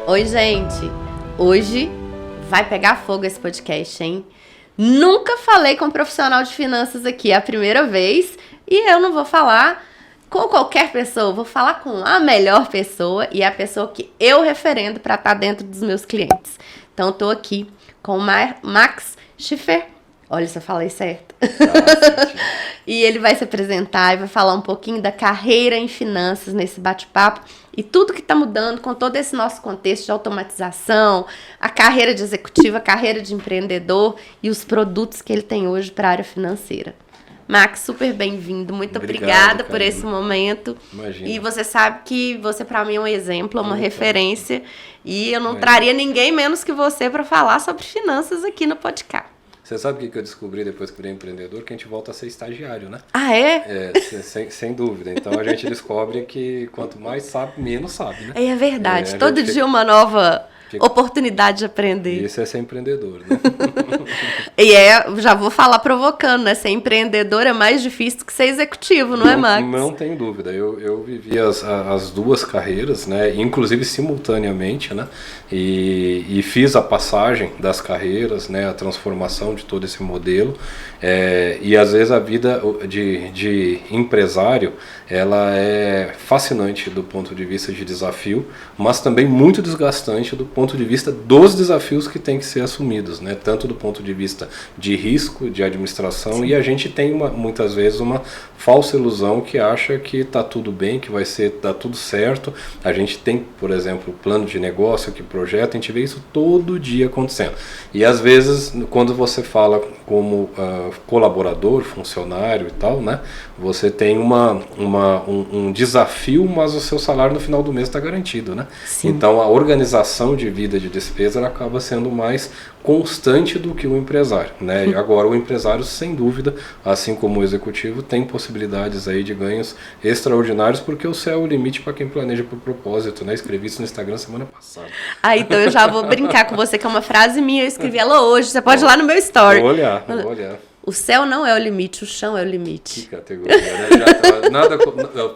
Oi, gente. Hoje vai pegar fogo esse podcast, hein? Nunca falei com um profissional de finanças aqui, é a primeira vez. E eu não vou falar com qualquer pessoa, vou falar com a melhor pessoa e a pessoa que eu referendo para estar dentro dos meus clientes. Então, estou aqui com o Max Schiffer. Olha se eu falei certo. E ele vai se apresentar e vai falar um pouquinho da carreira em finanças nesse bate-papo e tudo que está mudando com todo esse nosso contexto de automatização, a carreira de executivo, a carreira de empreendedor e os produtos que ele tem hoje para a área financeira. Max, super bem-vindo. Muito obrigada por esse momento. Imagina. E você sabe que você, para mim, é um exemplo, uma referência. E eu não traria ninguém menos que você para falar sobre finanças aqui no podcast. Você sabe o que eu descobri depois que virei empreendedor? Que a gente volta a ser estagiário, né? Ah, é? Sem dúvida. Então a gente descobre que quanto mais sabe, menos sabe, né? É verdade. Todo dia uma nova oportunidade de aprender. Isso é ser empreendedor, né? E já vou falar provocando, né? Ser empreendedor é mais difícil que ser executivo, não é, Max? Não tenho dúvida. Eu vivi as duas carreiras, né? Inclusive simultaneamente, né? E fiz a passagem das carreiras, né? A transformação de todo esse modelo. E às vezes a vida de empresário, ela é fascinante do ponto de vista de desafio, mas também muito desgastante do ponto de vista dos desafios que têm que ser assumidos, né? Tanto do ponto de vista de risco, de administração. Sim. E a gente tem muitas vezes uma falsa ilusão que acha que está tudo bem, que tá tudo certo. A gente tem, por exemplo, plano de negócio, que projeta, a gente vê isso todo dia acontecendo. E às vezes, quando você fala como colaborador, funcionário e tal, né? Você tem um desafio, mas o seu salário no final do mês está garantido, né? Sim. Então a organização de vida de despesa ela acaba sendo mais constante do que o empresário, né? E agora o empresário, sem dúvida, assim como o executivo, tem possibilidades aí de ganhos extraordinários, porque o céu é o limite para quem planeja por propósito, né? Escrevi isso no Instagram semana passada. Então eu já vou brincar com você, que é uma frase minha, eu escrevi ela hoje, você pode ir lá no meu story. Vou olhar. O céu não é o limite, o chão é o limite. Que categoria, né?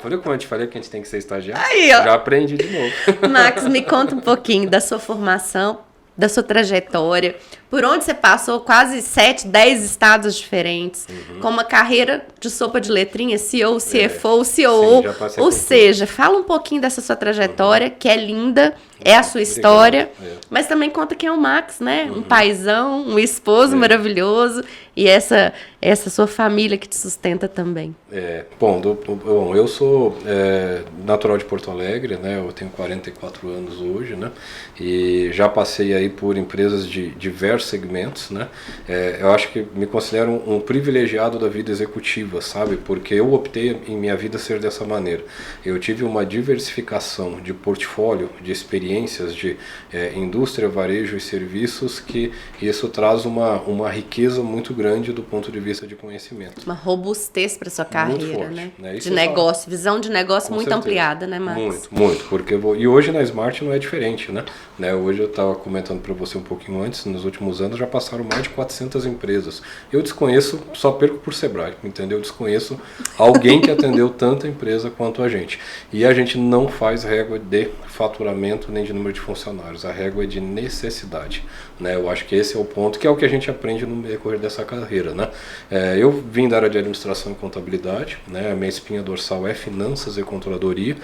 Olha como eu te falei que a gente tem que ser estagiário. Aí, ó. Já aprendi de novo. Max, me conta um pouquinho da sua formação, da sua trajetória, por onde você passou quase 7, 10 estados diferentes, com uma carreira de sopa de letrinha, CEO, CFO, COO, sim, ou seja, fala um pouquinho dessa sua trajetória, que é linda, é a sua história, mas também conta quem é o Max, né? Um paizão, um esposo maravilhoso e essa sua família que te sustenta também. Bom, eu sou natural de Porto Alegre, né? Eu tenho 44 anos hoje, né? E já passei aí por empresas de diversos segmentos, né? Eu acho que me considero um privilegiado da vida executiva, sabe? Porque eu optei em minha vida ser dessa maneira. Eu tive uma diversificação de portfólio, de experiências de indústria, varejo e serviços, que isso traz uma riqueza muito grande do ponto de vista de conhecimento. Uma robustez para sua carreira, forte, né? De negócio, visão de negócio com muito certeza. Ampliada, né, Max? Muito, porque e hoje na Smart não é diferente, né? Hoje eu estava comentando para você um pouquinho antes, nos últimos anos já passaram mais de 400 empresas. Eu desconheço, só perco por Sebrae, entendeu? Eu desconheço alguém que atendeu tanta empresa quanto a gente. E a gente não faz régua de faturamento nem de número de funcionários, a régua é de necessidade, né? Eu acho que esse é o ponto, que é o que a gente aprende no decorrer dessa carreira, né? Eu vim da área de administração e contabilidade, né? A minha espinha dorsal é finanças e controladoria.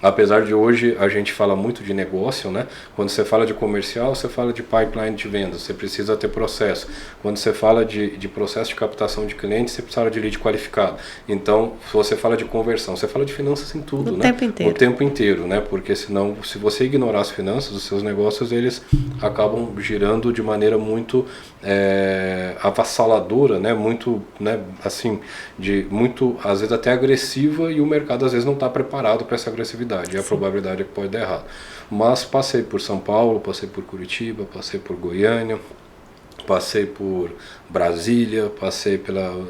Apesar de hoje a gente fala muito de negócio, né? Quando você fala de comercial, você fala de pipeline de vendas, você precisa ter processo. Quando você fala de processo de captação de clientes, você precisa de lead qualificado. Então, se você fala de conversão, você fala de finanças em tudo, né? O tempo inteiro, né? Porque senão, se você ignorar as finanças, os seus negócios, eles acabam girando de maneira muito avassaladora, né? Muito, né? Assim, muito, às vezes até agressiva, e o mercado às vezes não está preparado para essa agressividade. E a probabilidade é que pode dar errado. Mas passei por São Paulo, passei por Curitiba, passei por Goiânia, passei por Brasília, passei pela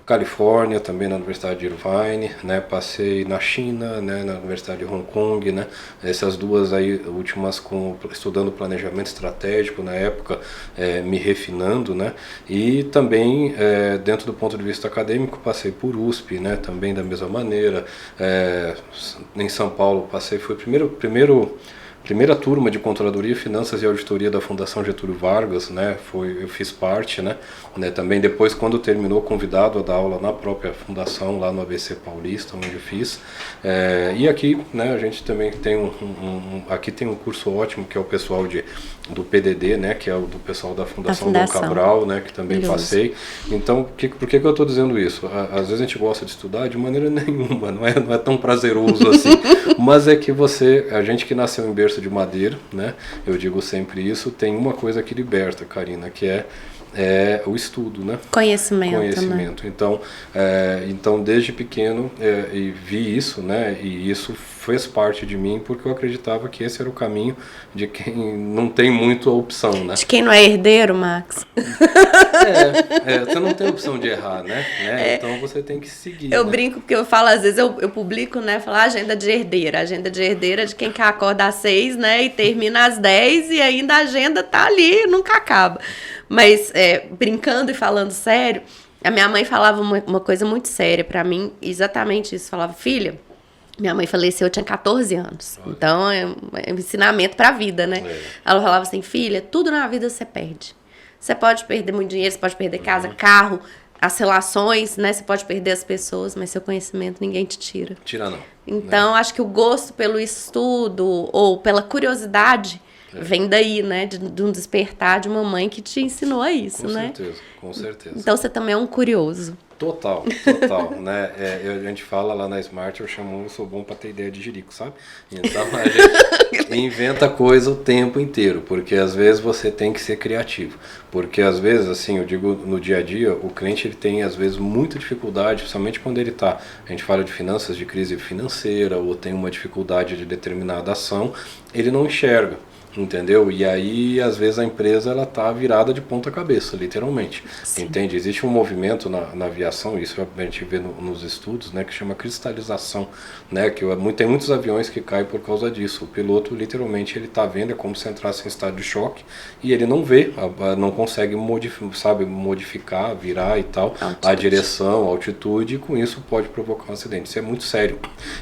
Califórnia, também na Universidade de Irvine, né? Passei na China, né? Na Universidade de Hong Kong, né? Essas duas aí últimas estudando planejamento estratégico na época, me refinando, né? E também dentro do ponto de vista acadêmico passei por USP, né? Também da mesma maneira. Em São Paulo passei, foi o primeiro primeira turma de Controladoria, Finanças e Auditoria da Fundação Getúlio Vargas, né, eu fiz parte, né, também depois, quando terminou, convidado a dar aula na própria fundação, lá no ABC Paulista, onde eu fiz. E aqui, né, a gente também tem aqui tem um curso ótimo, que é o pessoal do PDD, né, que é o do pessoal da Fundação Dom Cabral, né, que também passei. Então, por que eu estou dizendo isso? Às vezes a gente gosta de estudar de maneira nenhuma, não é tão prazeroso assim, mas é que a gente que nasceu em berço de madeira, né, eu digo sempre isso, tem uma coisa que liberta, Karina, que é o estudo, né? Conhecimento. Né? Então desde pequeno e vi isso, né? E isso fez parte de mim, porque eu acreditava que esse era o caminho de quem não tem muita opção, né? De quem não é herdeiro, Max. Você não tem opção de errar, né? Então você tem que seguir. Eu né? brinco porque eu falo, às vezes eu publico, né? Falo agenda de herdeira de quem quer acordar às 6, né? E termina às 10 e ainda a agenda tá ali, nunca acaba. Mas, brincando e falando sério, a minha mãe falava uma coisa muito séria pra mim, exatamente isso. Falava, filha, minha mãe faleceu, eu tinha 14 anos. Olha. Então, é um ensinamento pra vida, né? Ela falava assim, filha, tudo na vida você perde. Você pode perder muito dinheiro, você pode perder casa, carro, as relações, né? Você pode perder as pessoas, mas seu conhecimento ninguém te tira. Tira não. Então, acho que o gosto pelo estudo ou pela curiosidade vem daí, né? De um despertar de uma mãe que te ensinou a isso, né? Com certeza. Então você também é um curioso. Total, né? A gente fala lá na Smart, eu sou bom pra ter ideia de jirico, sabe? Então a gente inventa coisa o tempo inteiro, porque às vezes você tem que ser criativo. Porque às vezes, assim, eu digo no dia a dia, o cliente ele tem às vezes muita dificuldade, principalmente quando a gente fala de finanças, de crise financeira, ou tem uma dificuldade de determinada ação, ele não enxerga. Entendeu? E aí, às vezes, a empresa ela tá virada de ponta cabeça, literalmente. Sim. Entende? Existe um movimento na aviação, isso a gente vê nos estudos, né, que chama cristalização, né, que tem muitos aviões que caem por causa disso. O piloto, literalmente, ele tá vendo, é como se entrasse em estado de choque, e ele não vê, não consegue modificar, virar e tal, a direção, a altitude, e com isso pode provocar um acidente. Isso é muito sério.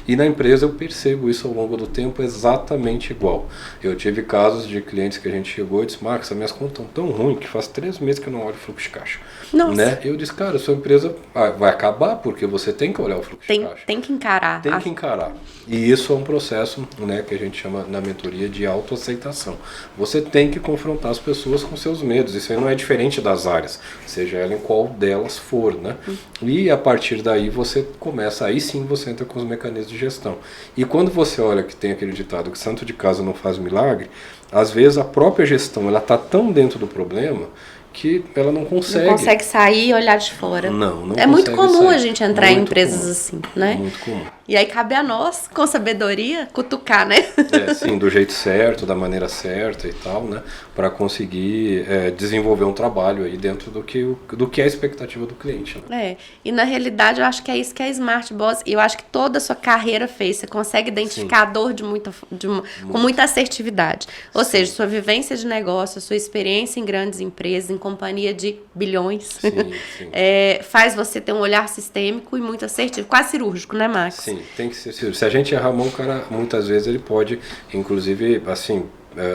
E na empresa eu percebo isso ao longo do tempo exatamente igual. Eu tive casos de clientes que a gente chegou e disse, Max, as minhas contas estão tão ruins que faz 3 meses que eu não olho o fluxo de caixa. Nossa. Né? Eu disse, cara, sua empresa vai acabar porque você tem que olhar o fluxo de caixa. Tem que encarar. Tem que encarar. E isso é um processo, né, que a gente chama na mentoria de autoaceitação. Você tem que confrontar as pessoas com seus medos. Isso aí não é diferente das áreas, seja ela em qual delas for, né? E a partir daí aí sim você entra com os mecanismos de gestão. E quando você olha que tem aquele ditado que santo de casa não faz milagre, às vezes a própria gestão ela está tão dentro do problema que ela não consegue. Não consegue sair e olhar de fora. Não é muito comum a gente entrar em empresas assim, né? Muito comum. E aí cabe a nós, com sabedoria, cutucar, né? Sim, do jeito certo, da maneira certa e tal, né? Para conseguir desenvolver um trabalho aí dentro do que é a expectativa do cliente. Né? E na realidade eu acho que é isso que a Smart Boss, e eu acho que toda a sua carreira fez, você consegue identificar a dor com muita assertividade. Ou seja, sua vivência de negócio, sua experiência em grandes empresas, em companhia de bilhões, sim. faz você ter um olhar sistêmico e muito assertivo, quase cirúrgico, né, Max? Sim, tem que ser cirúrgico. Se a gente errar a mão, o cara, muitas vezes ele pode, inclusive, assim,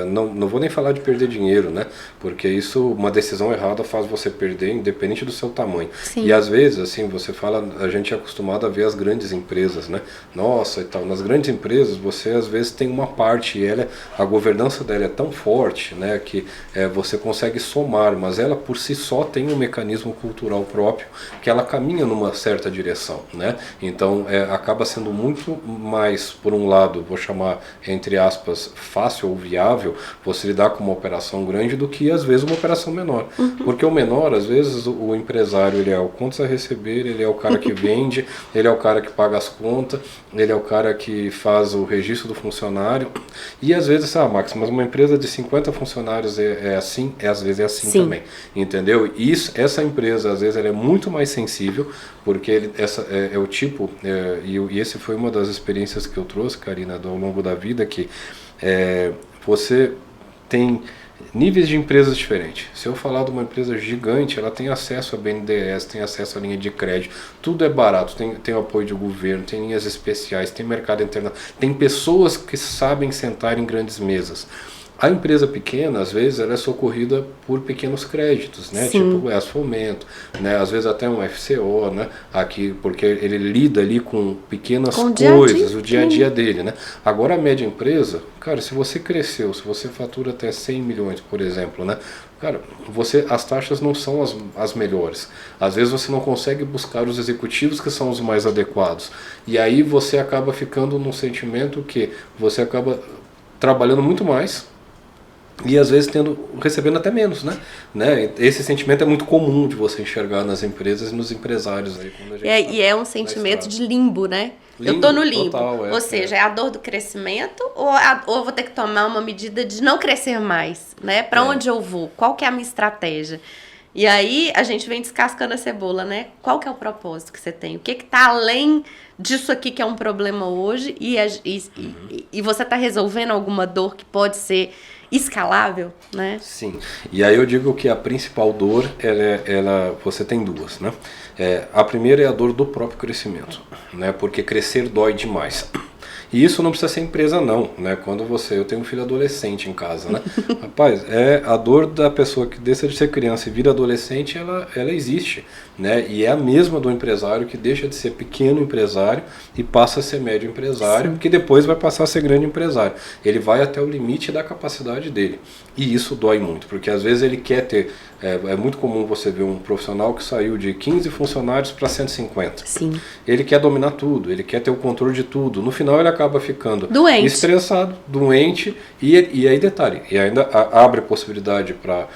não vou nem falar de perder dinheiro, né? Porque uma decisão errada faz você perder, independente do seu tamanho. Sim. E às vezes, assim, a gente é acostumado a ver as grandes empresas, né? Nossa, e tal. Nas grandes empresas, você às vezes tem uma parte, e a governança dela é tão forte, né? Que você consegue somar, mas ela por si só tem um mecanismo cultural próprio que ela caminha numa certa direção, né? Então, acaba sendo muito mais, por um lado, vou chamar, entre aspas, fácil ou viável, você lidar com uma operação grande do que às vezes uma operação menor. Porque o menor, às vezes o empresário ele é o contas a receber, ele é o cara que vende, ele é o cara que paga as contas, ele é o cara que faz o registro do funcionário. E às vezes, Max, mas uma empresa de 50 funcionários assim, às vezes é assim também. Entendeu? E essa empresa, às vezes, ela é muito mais sensível, porque essa é o tipo, e esse foi uma das experiências que eu trouxe, Karina, ao longo da vida, que você tem níveis de empresas diferentes. Se eu falar de uma empresa gigante, ela tem acesso a BNDES, tem acesso a linha de crédito, tudo é barato, tem apoio de governo, tem linhas especiais, tem mercado internacional, tem pessoas que sabem sentar em grandes mesas. A empresa pequena, às vezes, ela é socorrida por pequenos créditos, né? Sim. Tipo o Fomento, né? Às vezes até um FCO, né? Aqui, porque ele lida ali com pequenas coisas, o dia a dia dele, né? Agora a média empresa, cara, se você cresceu, se você fatura até 100 milhões, por exemplo, né? Cara, as taxas não são as melhores. Às vezes você não consegue buscar os executivos que são os mais adequados. E aí você acaba ficando num sentimento que você acaba trabalhando muito mais, e às vezes recebendo até menos, né? Esse sentimento é muito comum de você enxergar nas empresas e nos empresários. Aí, quando a gente E é um sentimento de limbo, né? Eu tô no limbo. Total, ou seja, é a dor do crescimento ou eu vou ter que tomar uma medida de não crescer mais, né? Para onde eu vou? Qual que é a minha estratégia? E aí a gente vem descascando a cebola, né? Qual que é o propósito que você tem? O que tá além disso aqui que é um problema hoje e você tá resolvendo alguma dor que pode ser escalável, né? Sim. E aí eu digo que a principal dor, você tem duas, né? A primeira é a dor do próprio crescimento, né? Porque crescer dói demais. E isso não precisa ser empresa não, né? Eu tenho um filho adolescente em casa, né? Rapaz, a dor da pessoa que deixa de ser criança e vira adolescente, ela existe, né? E é a mesma do empresário que deixa de ser pequeno empresário e passa a ser médio empresário, Sim. que depois vai passar a ser grande empresário. Ele vai até o limite da capacidade dele. E isso dói muito, porque às vezes ele quer ter... É muito comum você ver um profissional que saiu de 15 funcionários para 150. Sim. Ele quer dominar tudo, ele quer ter o controle de tudo. No final ele acaba ficando doente. Estressado, doente, e aí detalhe, e ainda abre possibilidade para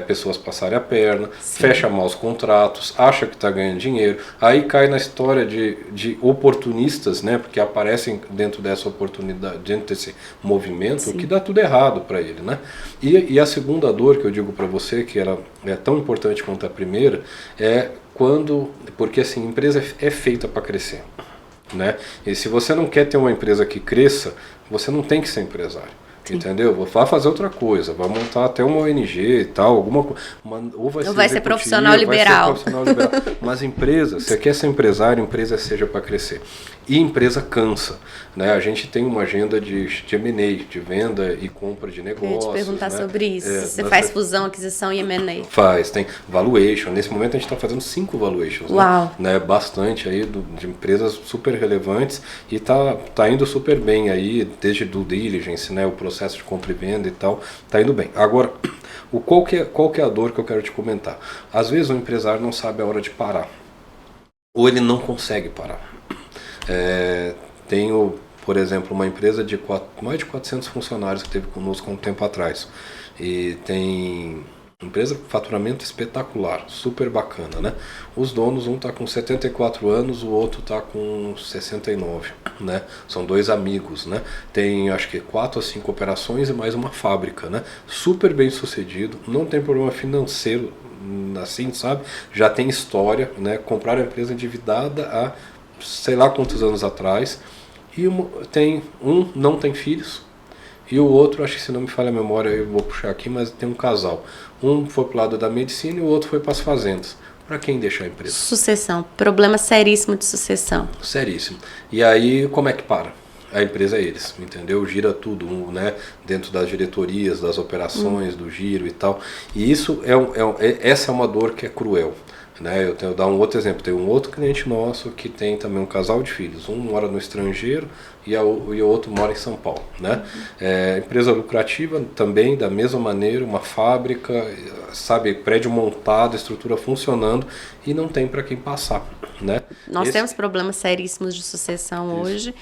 pessoas passarem a perna, Sim. fecha maus contratos, acha que está ganhando dinheiro, aí cai na história de oportunistas, né, porque aparecem dentro dessa oportunidade, dentro desse movimento, Sim. que dá tudo errado para ele, né? E a segunda dor que eu digo para você, que ela é tão importante quanto a primeira, porque assim, a empresa é feita para crescer, né? E se você não quer ter uma empresa que cresça, você não tem que ser empresário. Sim. Entendeu? Vai fazer outra coisa, vai montar até uma ONG e tal, alguma coisa. Ou vai ser profissional liberal. Vai ser profissional liberal. Mas empresa, você quer ser empresário, empresa seja para crescer. E empresa cansa, né? A gente tem uma agenda de M&A, de venda e compra de negócios. Eu ia te perguntar, né? sobre isso. Você faz fusão, aquisição e M&A? Faz, tem valuation. Nesse momento a gente está fazendo 5 valuations. Uau! Né? Bastante aí de empresas super relevantes e tá indo super bem aí, desde due diligence, né? O processo de compra e venda e tal, tá indo bem. Agora, qual que é a dor que eu quero te comentar? Às vezes o empresário não sabe a hora de parar. Ou ele não consegue parar. Tenho, por exemplo, uma empresa de mais de 400 funcionários que teve conosco há um tempo atrás. E tem empresa com faturamento espetacular, super bacana, né? Os donos, um está com 74 anos, o outro está com 69, né? São dois amigos, né? Tem, acho que 4 a 5 operações e mais uma fábrica, né? Super bem sucedido, não tem problema financeiro, assim, sabe? Já tem história, né? Compraram a empresa endividada há sei lá quantos anos atrás, e não tem filhos, e o outro, acho que se não me falha a memória, eu vou puxar aqui, mas tem um casal. Um foi pro lado da medicina e o outro foi para as fazendas. Para quem deixar a empresa? Sucessão. Problema seríssimo de sucessão. Seríssimo. E aí, como é que para? A empresa é eles, entendeu? Gira tudo, né? Dentro das diretorias, das operações, do giro e tal. E isso essa é uma dor que é cruel. Né? Eu dar um outro exemplo, tem um outro cliente nosso que tem também um casal de filhos, um mora no estrangeiro e o outro mora em São Paulo, né? Empresa lucrativa também, da mesma maneira, uma fábrica, sabe, prédio montado, estrutura funcionando e não tem para quem passar, né? Nós temos problemas seríssimos de sucessão hoje.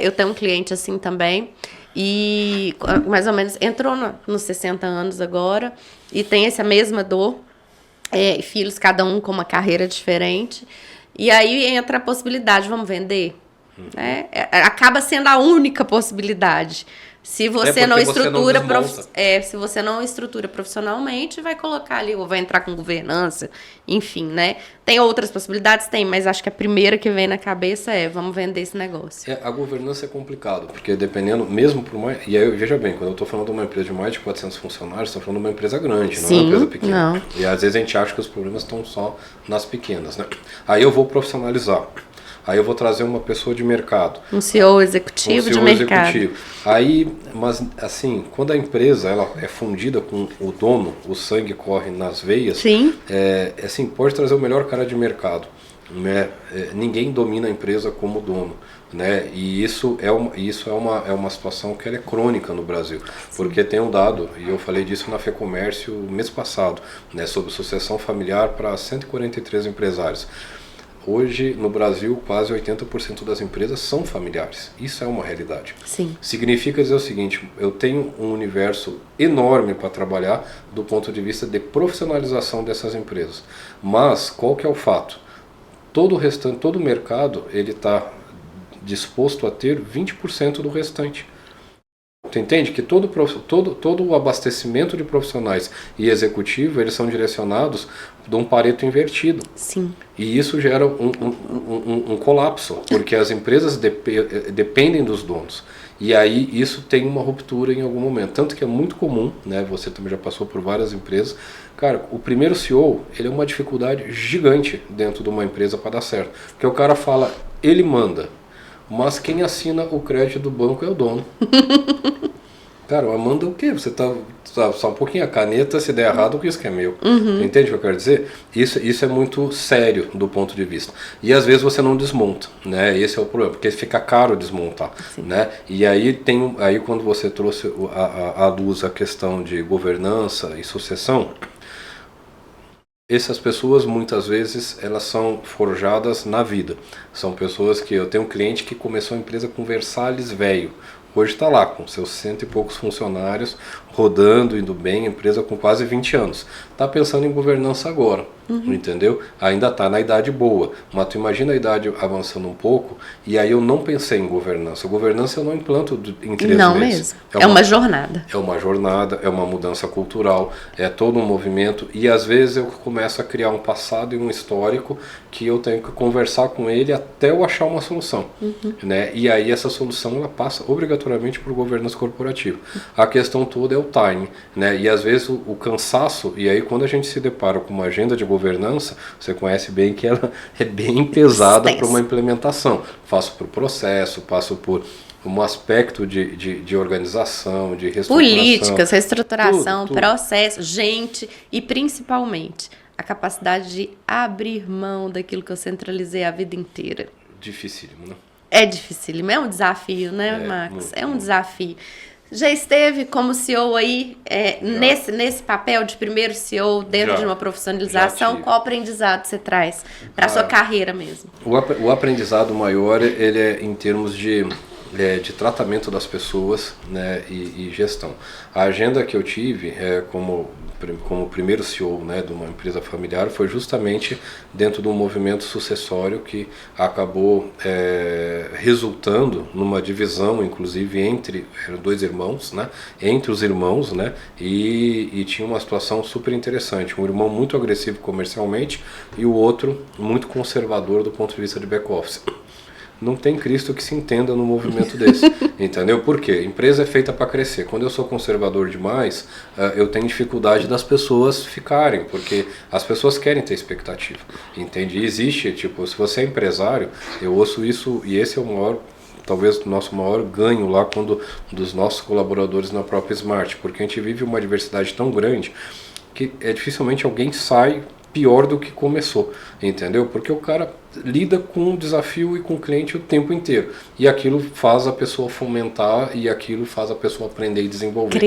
Eu tenho um cliente assim também e mais ou menos entrou nos 60 anos agora e tem essa mesma dor. Filhos, cada um com uma carreira diferente. E aí entra a possibilidade, vamos vender? né? Acaba sendo a única possibilidade. Se você não estrutura, se você não estrutura profissionalmente, vai colocar ali, ou vai entrar com governança, enfim, né? Tem outras possibilidades? Tem, mas acho que a primeira que vem na cabeça vamos vender esse negócio. A governança é complicado, porque dependendo, mesmo por mais... E aí, veja bem, quando eu estou falando de uma empresa de mais de 400 funcionários, estou falando de uma empresa grande, não é uma empresa pequena. Não. E às vezes a gente acha que os problemas estão só nas pequenas, né? Aí eu vou profissionalizar. Aí eu vou trazer uma pessoa de mercado. Um CEO executivo de mercado. Aí, mas assim, quando a empresa ela é fundida com o dono, o sangue corre nas veias. Sim. Assim, pode trazer o melhor cara de mercado. Né? Ninguém domina a empresa como dono. Né? E isso é uma situação que ela é crônica no Brasil. Sim. Porque tem um dado, e eu falei disso na FEComércio mês passado, né, sobre sucessão familiar para 143 empresários. Hoje, no Brasil, quase 80% das empresas são familiares. Isso é uma realidade. Sim. Significa dizer o seguinte, eu tenho um universo enorme para trabalhar do ponto de vista de profissionalização dessas empresas. Mas, qual que é o fato? Todo o mercado ele está disposto a ter 20% do restante. Você entende que todo o abastecimento de profissionais e executivo, eles são direcionados de um Pareto invertido. Sim. E isso gera um colapso, porque as empresas dependem dos donos. E aí isso tem uma ruptura em algum momento. Tanto que é muito comum, né, você também já passou por várias empresas, cara, o primeiro CEO, ele é uma dificuldade gigante dentro de uma empresa para dar certo. Porque o cara fala, ele manda. Mas quem assina o crédito do banco é o dono. Cara, mas manda o quê? Você tá só um pouquinho a caneta, se der errado, o risco é meu. Uhum. Entende o que eu quero dizer? Isso é muito sério do ponto de vista. E às vezes você não desmonta, né? Esse é o problema, porque fica caro desmontar, né? E aí aí quando você trouxe à luz a questão de governança e sucessão, essas pessoas muitas vezes elas são forjadas na vida. São pessoas que eu tenho um cliente que começou a empresa com Versalhes velho. Hoje está lá com seus 100 e poucos funcionários, rodando, indo bem, empresa com quase 20 anos. Está pensando em governança agora, entendeu? Ainda está na idade boa, mas tu imagina a idade avançando um pouco, e aí eu não pensei em governança. Governança eu não implanto em 3 não meses. Mesmo. É uma jornada. É uma jornada, é uma mudança cultural, é todo um movimento, e às vezes eu começo a criar um passado e um histórico que eu tenho que conversar com ele até eu achar uma solução. Né? E aí essa solução ela passa obrigatoriamente por governança corporativa. A questão toda é o time, né? E às vezes o cansaço, e aí quando a gente se depara com uma agenda de governança, você conhece bem que ela é bem pesada para uma implementação. Passo por processo, passo por um aspecto de organização, de reestruturação. Políticas, reestruturação, tudo. Processo, gente e principalmente a capacidade de abrir mão daquilo que eu centralizei a vida inteira. Dificílimo, né? É dificílimo, é um desafio, né, Max? É um desafio. Já esteve como CEO aí, nesse papel de primeiro CEO dentro de uma profissionalização? Qual aprendizado você traz para a sua carreira mesmo? O aprendizado maior, ele é em termos de tratamento das pessoas, né, e gestão. A agenda que eu tive como primeiro CEO, né, de uma empresa familiar foi justamente dentro de um movimento sucessório que acabou resultando numa divisão, inclusive eram 2 irmãos, né, entre os irmãos, né, e tinha uma situação super interessante, um irmão muito agressivo comercialmente e o outro muito conservador do ponto de vista de back-office. Não tem Cristo que se entenda no movimento desse, entendeu? Por quê? Empresa é feita para crescer. Quando eu sou conservador demais, eu tenho dificuldade das pessoas ficarem, porque as pessoas querem ter expectativa, entende? E existe, tipo, se você é empresário, eu ouço isso, e esse é o maior, talvez o nosso maior ganho lá dos nossos colaboradores na própria Smart, porque a gente vive uma diversidade tão grande que dificilmente alguém sai pior do que começou, entendeu? Porque o cara lida com o desafio e com o cliente o tempo inteiro. E aquilo faz a pessoa fomentar e aquilo faz a pessoa aprender e desenvolver.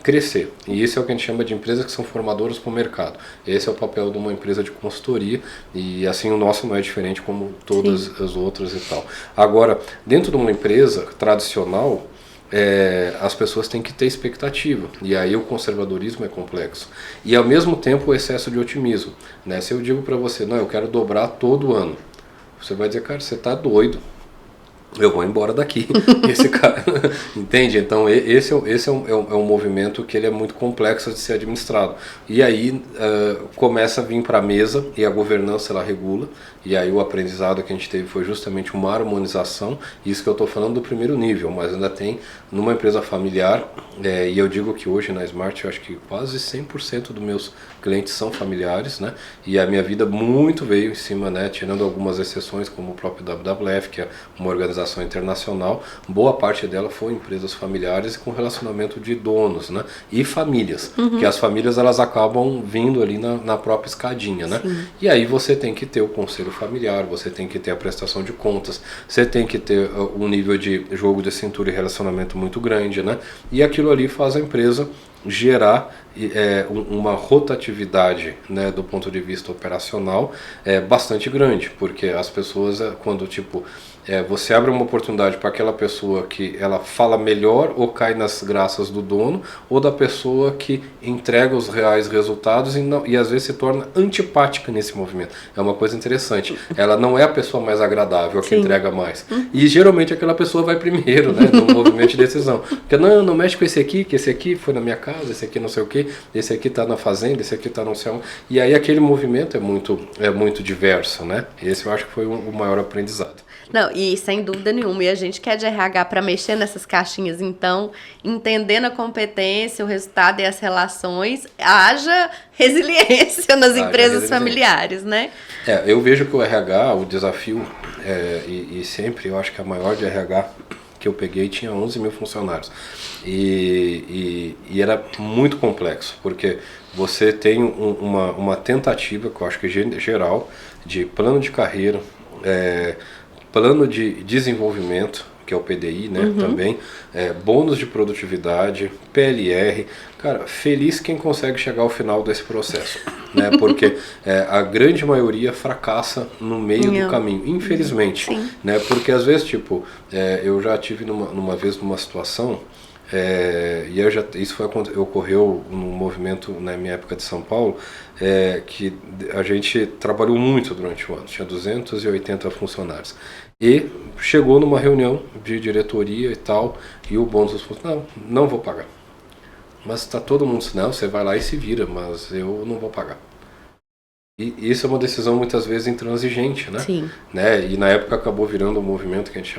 Crescer. E isso é o que a gente chama de empresas que são formadoras para o mercado. Esse é o papel de uma empresa de consultoria e assim o nosso não é diferente como todas as outras e tal. Agora, dentro de uma empresa tradicional, as pessoas têm que ter expectativa, e aí o conservadorismo é complexo. E ao mesmo tempo o excesso de otimismo, né? Se eu digo para você, não, eu quero dobrar todo ano, você vai dizer, cara, você está doido. eu vou embora daqui. Esse cara, entende? Então esse é um movimento que ele é muito complexo de ser administrado. E aí começa a vir para a mesa e a governança ela regula. E aí o aprendizado que a gente teve foi justamente uma harmonização. Isso que eu estou falando do primeiro nível, mas ainda tem numa empresa familiar. E eu digo que hoje na Smart eu acho que quase 100% dos meus clientes são familiares, né? E a minha vida muito veio em cima, né? Tirando algumas exceções como o próprio WWF, que é uma organização internacional, boa parte dela foi empresas familiares e com relacionamento de donos, né? E famílias, que as famílias elas acabam vindo ali na própria escadinha, né? Sim. E aí você tem que ter o conselho familiar, você tem que ter a prestação de contas, você tem que ter um nível de jogo de cintura e relacionamento muito grande, né? E aquilo ali faz a empresa gerar uma rotatividade, né, do ponto de vista operacional bastante grande, porque as pessoas quando você abre uma oportunidade para aquela pessoa que ela fala melhor ou cai nas graças do dono, ou da pessoa que entrega os reais resultados e às vezes se torna antipática nesse movimento. É uma coisa interessante. Ela não é a pessoa mais agradável, a que entrega mais. E geralmente aquela pessoa vai primeiro, né, no movimento de decisão. Porque não mexe com esse aqui, que esse aqui foi na minha casa, esse aqui não sei o que, esse aqui está na fazenda, esse aqui está não sei onde. E aí aquele movimento é muito diverso, né? Esse eu acho que foi o maior aprendizado. Não, e sem dúvida nenhuma, e a gente quer de RH para mexer nessas caixinhas, então, entendendo a competência, o resultado e as relações, haja resiliência nas empresas familiares, né? Eu vejo que o RH, o desafio, e sempre eu acho que a maior de RH que eu peguei tinha 11 mil funcionários, e era muito complexo, porque você tem uma tentativa, que eu acho que geral, de plano de carreira, plano de desenvolvimento, que é o PDI, né, também, bônus de produtividade, PLR, cara, feliz quem consegue chegar ao final desse processo, né, porque a grande maioria fracassa no meio do caminho, infelizmente, né, porque às vezes, eu já tive numa vez numa situação, isso ocorreu num movimento na minha época de São Paulo, que a gente trabalhou muito durante o ano, tinha 280 funcionários. E chegou numa reunião de diretoria e tal, e o bônus falou, não vou pagar. Mas está todo mundo dizendo, você vai lá e se vira, mas eu não vou pagar. E isso é uma decisão muitas vezes intransigente, né? Sim. Né? E na época acabou virando um movimento que a gente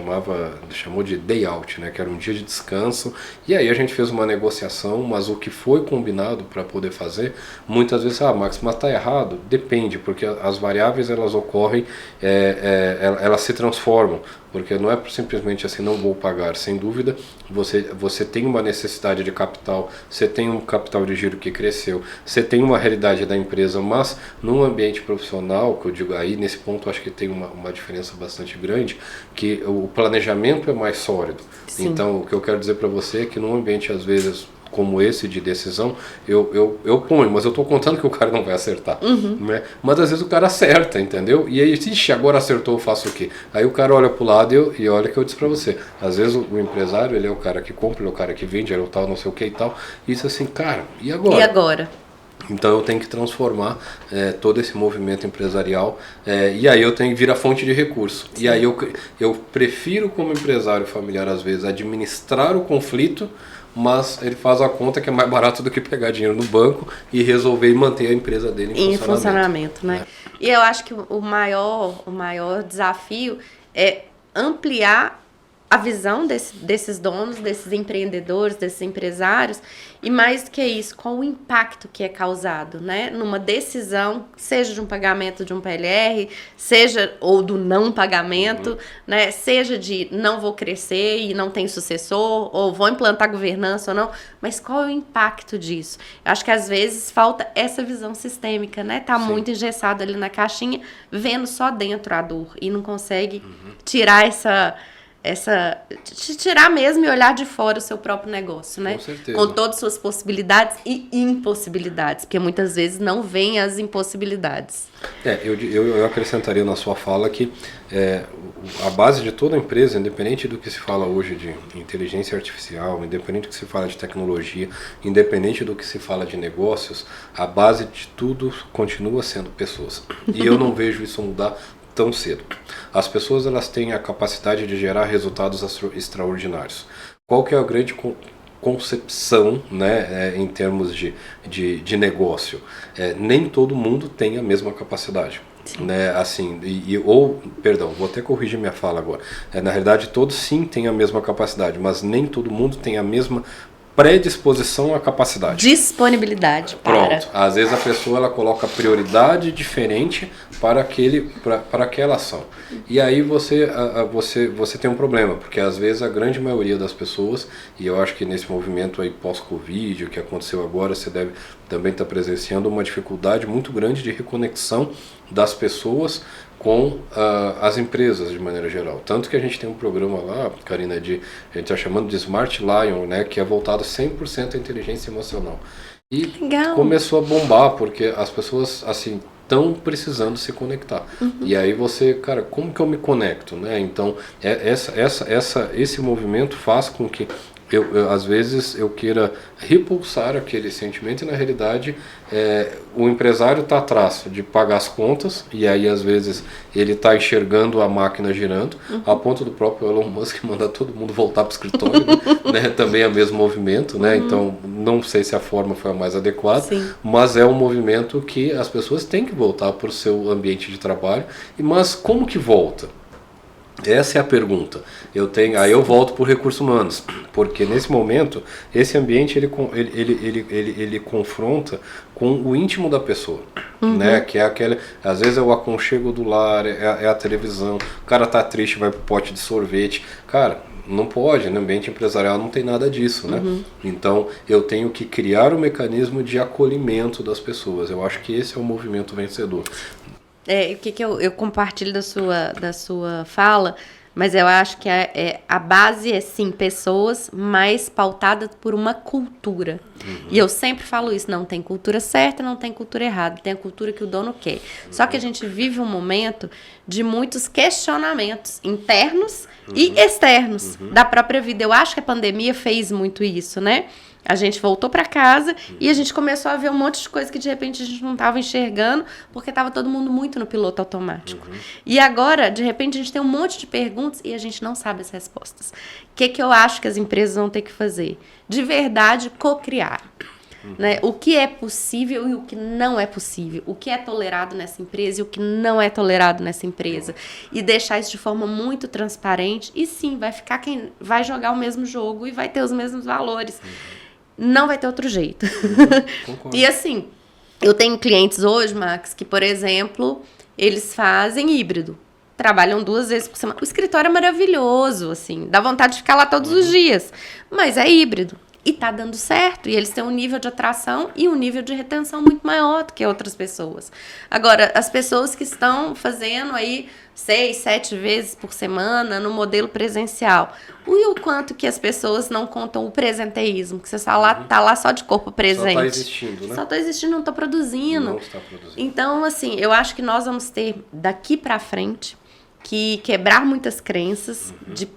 chamou de day out, né? Que era um dia de descanso. E aí a gente fez uma negociação, mas o que foi combinado para poder fazer, muitas vezes, Max, mas tá errado? Depende, porque as variáveis elas ocorrem, elas se transformam. Porque não é simplesmente assim, não vou pagar. Sem dúvida, você tem uma necessidade de capital, você tem um capital de giro que cresceu, você tem uma realidade da empresa, mas num ambiente profissional, que eu digo aí, nesse ponto acho que tem uma diferença bastante grande, que o planejamento é mais sólido. Sim. Então, o que eu quero dizer para você é que num ambiente, às vezes, como esse de decisão, eu ponho, mas eu estou contando que o cara não vai acertar. Né? Mas às vezes o cara acerta, entendeu? E aí, agora acertou, eu faço o quê? Aí o cara olha pro lado e olha o que eu disse para você. Às vezes o empresário, ele é o cara que compra, ele é o cara que vende, ele é o tal, não sei o que e tal. E isso assim, cara, e agora? E agora? Então eu tenho que transformar todo esse movimento empresarial e aí eu tenho que vir a fonte de recurso. Sim. E aí eu prefiro, como empresário familiar, às vezes, administrar o conflito, mas ele faz a conta que é mais barato do que pegar dinheiro no banco e resolver e manter a empresa dele em funcionamento, né? E eu acho que o maior desafio é ampliar a visão desses donos, desses empreendedores, desses empresários, e mais do que isso, qual o impacto que é causado, né? Numa decisão, seja de um pagamento de um PLR, seja ou do não pagamento, né? Seja de não vou crescer e não tem sucessor, ou vou implantar governança ou não, mas qual é o impacto disso? Eu acho que às vezes falta essa visão sistêmica, né? Tá Sim. muito engessado ali na caixinha, vendo só dentro a dor e não consegue tirar tirar mesmo e olhar de fora o seu próprio negócio, né? Com certeza. Com todas as suas possibilidades e impossibilidades, porque muitas vezes não vêm as impossibilidades. Eu acrescentaria na sua fala que a base de toda empresa, independente do que se fala hoje de inteligência artificial, independente do que se fala de tecnologia, independente do que se fala de negócios, a base de tudo continua sendo pessoas. E eu não vejo isso mudar tão cedo. As pessoas elas têm a capacidade de gerar resultados extraordinários. Qual que é a grande concepção, né, em termos de negócio? Nem todo mundo tem a mesma capacidade. Né, assim, perdão, vou até corrigir minha fala agora. Na realidade, todos sim têm a mesma capacidade, mas nem todo mundo tem a mesma predisposição à capacidade. Disponibilidade. Pronto. Às vezes a pessoa ela coloca prioridade diferente para aquela ação. E aí você tem um problema, porque às vezes a grande maioria das pessoas, e eu acho que nesse movimento aí pós-Covid, o que aconteceu agora, você deve também estar presenciando uma dificuldade muito grande de reconexão das pessoas com as empresas de maneira geral. Tanto que a gente tem um programa lá, Karina, a gente está chamando de Smart Lion, né, que é voltado 100% à inteligência emocional. E legal. Começou a bombar, porque as pessoas assim estão precisando se conectar. E aí você, cara, como que eu me conecto? Né? Então, esse movimento faz com que às vezes eu queira repulsar aquele sentimento e na realidade o empresário está atrás de pagar as contas e aí às vezes ele está enxergando a máquina girando, a ponto do próprio Elon Musk mandar todo mundo voltar para o escritório, né? Também é o mesmo movimento, né? Então não sei se a forma foi a mais adequada, Sim. mas é um movimento que as pessoas têm que voltar para o seu ambiente de trabalho, mas como que volta? Essa é a pergunta. Aí eu volto para o recursos humanos, porque nesse momento esse ambiente ele confronta com o íntimo da pessoa, né? Que é aquele, às vezes é o aconchego do lar, é a televisão, o cara tá triste, vai pro pote de sorvete, cara. Não pode, no ambiente empresarial não tem nada disso, né? Então eu tenho que criar um mecanismo de acolhimento das pessoas. Eu acho que esse é o movimento vencedor. O que eu compartilho da sua fala, mas eu acho que a base é sim pessoas, mas pautadas por uma cultura. E eu sempre falo isso, não tem cultura certa, não tem cultura errada, tem a cultura que o dono quer. Só que a gente vive um momento de muitos questionamentos internos e externos da própria vida. Eu acho que a pandemia fez muito isso, né? A gente voltou para casa e a gente começou a ver um monte de coisa que de repente a gente não estava enxergando porque estava todo mundo muito no piloto automático. E agora, de repente, a gente tem um monte de perguntas e a gente não sabe as respostas. O que eu acho que as empresas vão ter que fazer? De verdade, co-criar. Né? O que é possível e o que não é possível. O que é tolerado nessa empresa e o que não é tolerado nessa empresa. E deixar isso de forma muito transparente. E sim, vai ficar quem vai jogar o mesmo jogo e vai ter os mesmos valores. Não vai ter outro jeito. E assim, eu tenho clientes hoje, Max, que, por exemplo, eles fazem híbrido. Trabalham 2 vezes por semana. O escritório é maravilhoso, assim, dá vontade de ficar lá todos os dias. Mas é híbrido. E tá dando certo. E eles têm um nível de atração e um nível de retenção muito maior do que outras pessoas. Agora, as pessoas que estão fazendo aí 6, 7 vezes por semana no modelo presencial. E o quanto que as pessoas não contam o presenteísmo, que você tá lá só de corpo presente. Só tá existindo, né? Só tá existindo, não tá produzindo. Não está produzindo. Então, assim, eu acho que nós vamos ter daqui pra frente que quebrar muitas crenças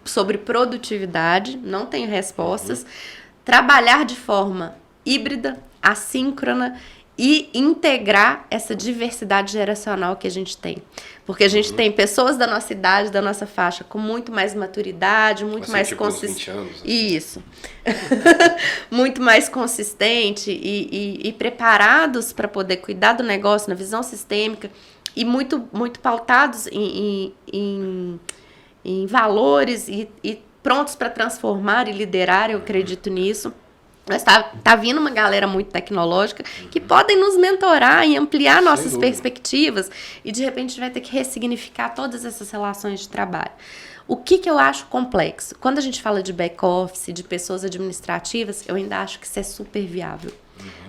sobre produtividade, não tenho respostas, trabalhar de forma híbrida, assíncrona e integrar essa diversidade geracional que a gente tem. Porque a gente tem pessoas da nossa idade, da nossa faixa, com muito mais maturidade, muito mais consistente. Isso. Muito mais consistente e preparados para poder cuidar do negócio na visão sistêmica e muito pautados em valores e prontos para transformar e liderar, eu acredito nisso. Mas tá vindo uma galera muito tecnológica que podem nos mentorar e ampliar nossas perspectivas e de repente a gente vai ter que ressignificar todas essas relações de trabalho. O que eu acho complexo? Quando a gente fala de back-office, de pessoas administrativas, eu ainda acho que isso é super viável.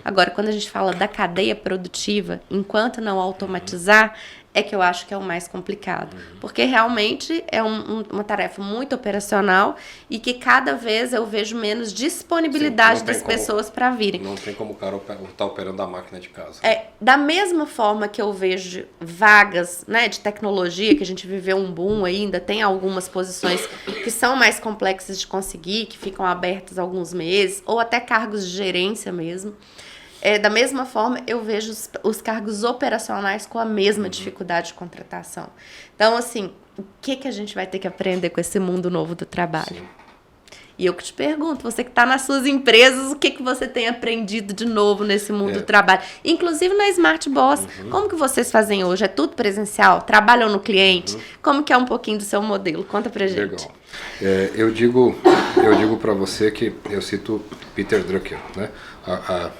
Agora, quando a gente fala da cadeia produtiva, enquanto não automatizar, é que eu acho que é o mais complicado. Porque realmente é uma tarefa muito operacional e que cada vez eu vejo menos disponibilidade das pessoas para virem. Não tem como o cara estar operando a máquina de casa. Da mesma forma que eu vejo vagas, né, de tecnologia, que a gente viveu um boom ainda, tem algumas posições que são mais complexas de conseguir, que ficam abertas alguns meses, ou até cargos de gerência mesmo. Da mesma forma, eu vejo os cargos operacionais com a mesma dificuldade de contratação. Então, assim, o que a gente vai ter que aprender com esse mundo novo do trabalho? Sim. E eu que te pergunto, você que está nas suas empresas, o que você tem aprendido de novo nesse mundo do trabalho? Inclusive na Smart Boss. Como que vocês fazem hoje? É tudo presencial? Trabalham no cliente? Como que é um pouquinho do seu modelo? Conta pra gente. Legal. Eu digo para você que eu cito Peter Drucker, né?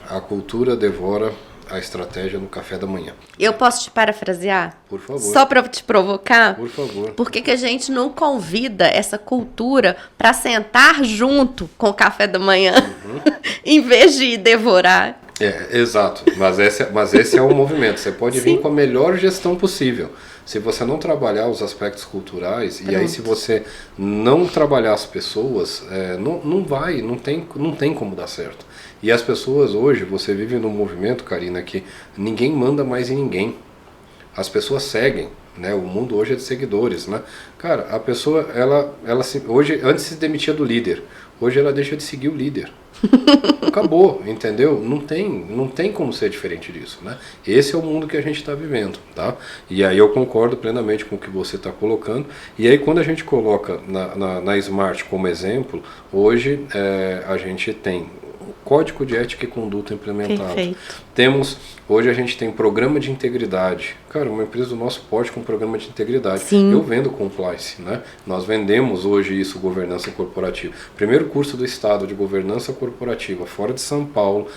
A cultura devora a estratégia no café da manhã. Eu posso te parafrasear? Por favor. Só para te provocar? Por favor. Por que a gente não convida essa cultura para sentar junto com o café da manhã, em vez de devorar? Exato. Mas esse é o movimento. Você pode vir com a melhor gestão possível. Se você não trabalhar os aspectos culturais, e aí se você não trabalhar as pessoas, não tem como dar certo. E as pessoas hoje, você vive num movimento, Karina, que ninguém manda mais em ninguém. As pessoas seguem, né? O mundo hoje é de seguidores, né? Cara, a pessoa, hoje, antes se demitia do líder, hoje ela deixa de seguir o líder. Acabou, entendeu? Não tem como ser diferente disso, né? Esse é o mundo que a gente está vivendo, tá? E aí eu concordo plenamente com o que você está colocando. E aí quando a gente coloca na Smart como exemplo, hoje a gente tem Código de Ética e Conduta implementado. Perfeito. Hoje a gente tem programa de integridade. Cara, uma empresa do nosso porte com programa de integridade. Sim. Eu vendo compliance, né? Nós vendemos hoje isso, governança corporativa. Primeiro curso do Estado de governança corporativa, fora de São Paulo,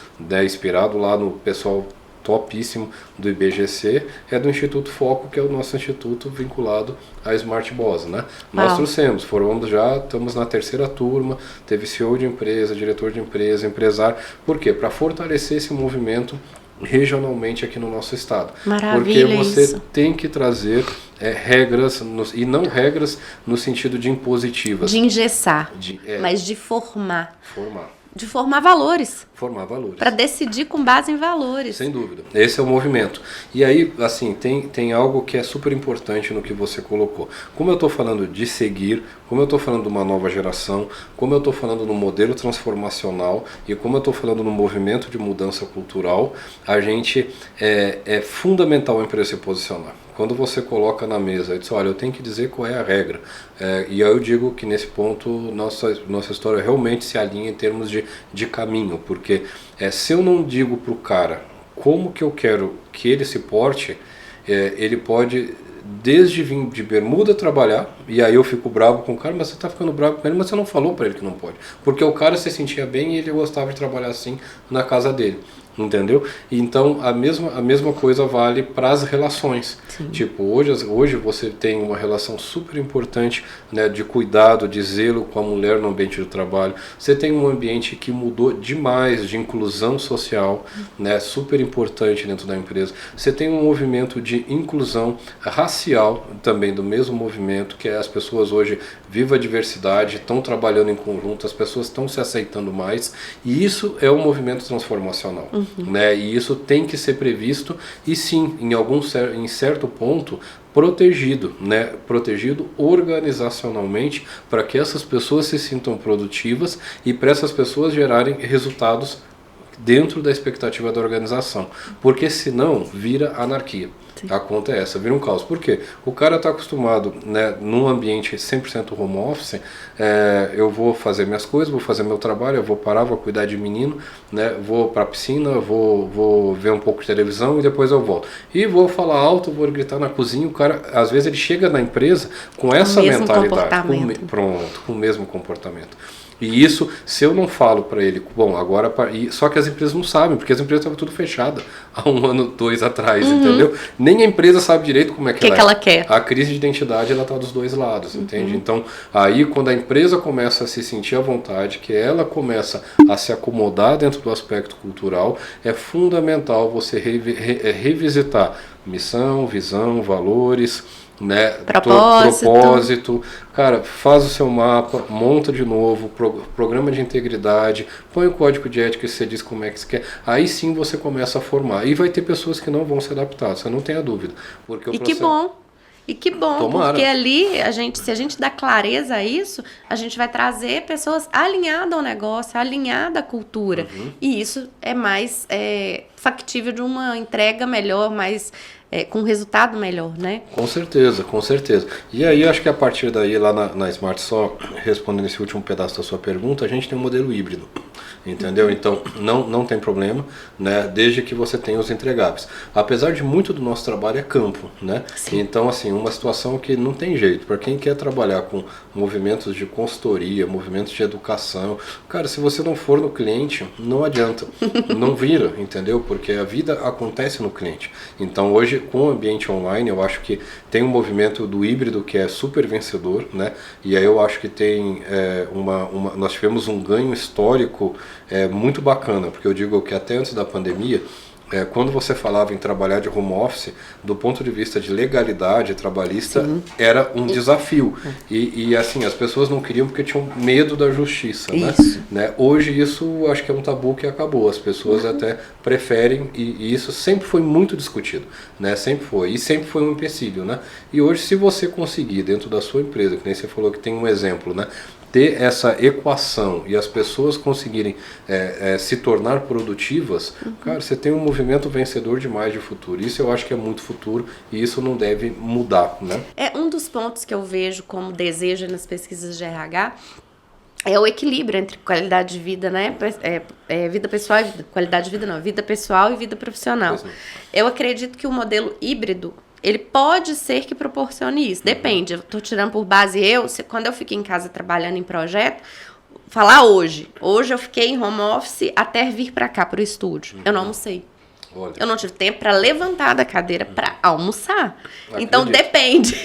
inspirado lá no pessoal topíssimo do IBGC, é do Instituto Foco, que é o nosso instituto vinculado à Smart Boss, né? Nós trouxemos, estamos na 3ª turma, teve CEO de empresa, diretor de empresa, empresário. Por quê? Para fortalecer esse movimento regionalmente aqui no nosso estado. Maravilha. Porque você isso. tem que trazer regras, e não regras no sentido de impositivas. De engessar, mas de formar. Formar. De formar valores. Formar valores. Para decidir com base em valores. Sem dúvida. Esse é o movimento. E aí, assim, tem algo que é super importante no que você colocou. Como eu estou falando de seguir, como eu estou falando de uma nova geração, como eu estou falando no modelo transformacional e como eu estou falando no movimento de mudança cultural, a gente é fundamental a empresa se posicionar. Quando você coloca na mesa e diz, olha, eu tenho que dizer qual é a regra. E aí eu digo que nesse ponto nossa história realmente se alinha em termos de caminho, porque se eu não digo para o cara como que eu quero que ele se porte, ele pode desde vir de bermuda trabalhar, e aí eu fico bravo com o cara, mas você está ficando bravo com ele, mas você não falou para ele que não pode. Porque o cara se sentia bem e ele gostava de trabalhar assim na casa dele. Entendeu? Então a mesma coisa vale para as relações. Sim. Tipo, hoje você tem uma relação super importante, né, de cuidado, de zelo com a mulher no ambiente do trabalho. Você tem um ambiente que mudou demais, de inclusão social, né, super importante dentro da empresa. Você tem um movimento de inclusão racial também do mesmo movimento, que é as pessoas hoje viva a diversidade, estão trabalhando em conjunto, as pessoas estão se aceitando mais, e isso é um movimento transformacional. Né? E isso tem que ser previsto e sim, em certo ponto, protegido, né? Protegido organizacionalmente para que essas pessoas se sintam produtivas e para essas pessoas gerarem resultados dentro da expectativa da organização, porque senão vira anarquia. Sim. A conta é essa, vira um caos. Por quê? O cara está acostumado, né, num ambiente 100% home office, eu vou fazer minhas coisas, vou fazer meu trabalho, eu vou parar, vou cuidar de menino, né, vou para a piscina, vou ver um pouco de televisão e depois eu volto. E vou falar alto, vou gritar na cozinha, o cara, às vezes ele chega na empresa com essa mentalidade, com o mesmo comportamento. E isso, se eu não falo para ele, bom, agora... Só que as empresas não sabem, porque as empresas estavam tudo fechadas há 1 ano, 2 atrás, entendeu? Nem a empresa sabe direito como é que ela quer. A crise de identidade, ela está dos dois lados, entende? Então, aí quando a empresa começa a se sentir à vontade, que ela começa a se acomodar dentro do aspecto cultural, é fundamental você revisitar missão, visão, valores... Né? Propósito. Cara, faz o seu mapa, monta de novo, programa de integridade, põe o código de ética e você diz como é que você quer. Aí sim você começa a formar. E vai ter pessoas que não vão se adaptar, você não tenha dúvida. Porque que bom! E que bom, Tomara. porque ali, se a gente dá clareza a isso, a gente vai trazer pessoas alinhadas ao negócio, alinhadas à cultura. E isso é mais factível de uma entrega melhor, mais com resultado melhor, né? Com certeza, com certeza. E aí, acho que a partir daí, lá na Smart, só respondendo esse último pedaço da sua pergunta, a gente tem um modelo híbrido, entendeu? Então, não tem problema, né? Desde que você tenha os entregáveis. Apesar de muito do nosso trabalho é campo, né? Sim. Então, assim, uma situação que não tem jeito. Para quem quer trabalhar com movimentos de consultoria, movimentos de educação, cara, se você não for no cliente, não adianta. Não vira, entendeu? Porque a vida acontece no cliente. Então, hoje, com o ambiente online, eu acho que tem um movimento do híbrido que é super vencedor, né? E aí eu acho que tem nós tivemos um ganho histórico muito bacana, porque eu digo que até antes da pandemia, quando você falava em trabalhar de home office, do ponto de vista de legalidade trabalhista, Sim. era um desafio. E assim, as pessoas não queriam porque tinham medo da justiça. Né? Hoje isso acho que é um tabu que acabou. As pessoas até preferem, e isso sempre foi muito discutido. Né? Sempre foi. E sempre foi um empecilho. Né? E hoje, se você conseguir, dentro da sua empresa, que nem você falou que tem um exemplo, né? Ter essa equação e as pessoas conseguirem se tornar produtivas, cara, você tem um movimento vencedor demais de futuro. Isso eu acho que é muito futuro e isso não deve mudar, né? Um dos pontos que eu vejo como desejo nas pesquisas de RH é o equilíbrio entre qualidade de vida, né? Vida pessoal e qualidade de vida não, vida pessoal e vida profissional. Eu acredito que o modelo híbrido ele pode ser que proporcione isso. Depende. Eu tô tirando por base quando eu fiquei em casa trabalhando em projeto, falar hoje. Hoje eu fiquei em home office até vir para cá, pro estúdio. Eu não almocei. Olha. Eu não tive tempo para levantar da cadeira para almoçar. Então depende.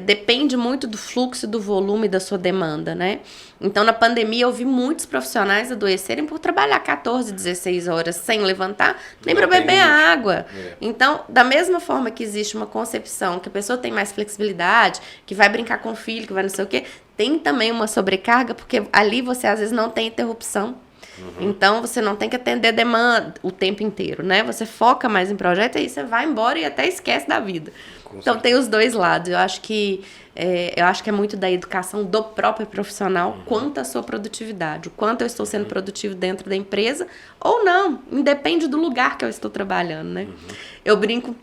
Depende muito do fluxo, do volume da sua demanda, né? Então na pandemia eu vi muitos profissionais adoecerem por trabalhar 14, 16 horas sem levantar, nem para beber água. Então, da mesma forma que existe uma concepção que a pessoa tem mais flexibilidade, que vai brincar com o filho, que vai não sei o quê, tem também uma sobrecarga, porque ali você às vezes não tem interrupção. Então, você não tem que atender demanda o tempo inteiro, né? Você foca mais em projeto e aí você vai embora e até esquece da vida. Então, tem os dois lados. Eu acho que é muito da educação do próprio profissional quanto à sua produtividade. O quanto eu estou sendo produtivo dentro da empresa ou não. Independe do lugar que eu estou trabalhando, né? Eu brinco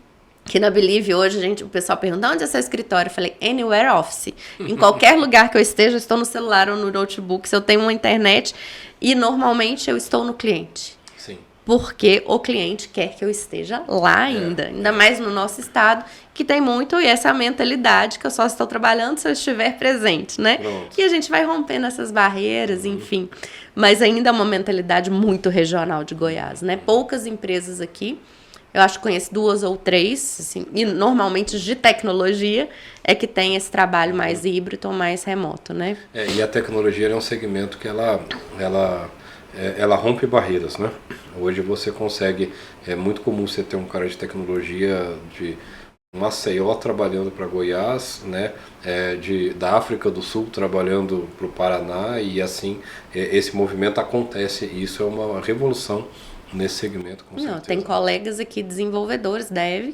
que na Believe hoje, o pessoal pergunta, onde é seu escritório? Eu falei, anywhere office. Em qualquer lugar que eu esteja, eu estou no celular ou no notebook, se eu tenho uma internet, e normalmente eu estou no cliente. Sim. Porque o cliente quer que eu esteja lá ainda mais no nosso estado, que tem muito essa mentalidade que eu só estou trabalhando se eu estiver presente, né? Pronto. Que a gente vai rompendo essas barreiras, enfim. Mas ainda é uma mentalidade muito regional de Goiás, né? Poucas empresas aqui, eu acho que conheço 2 ou 3, assim, e normalmente de tecnologia, é que tem esse trabalho mais híbrido ou mais remoto, né? E a tecnologia é um segmento que ela rompe barreiras, né? Hoje você consegue, é muito comum você ter um cara de tecnologia de Maceió trabalhando para Goiás, né? Da África do Sul trabalhando para o Paraná e assim, esse movimento acontece e isso é uma revolução nesse segmento, com certeza. Tem colegas aqui, desenvolvedores,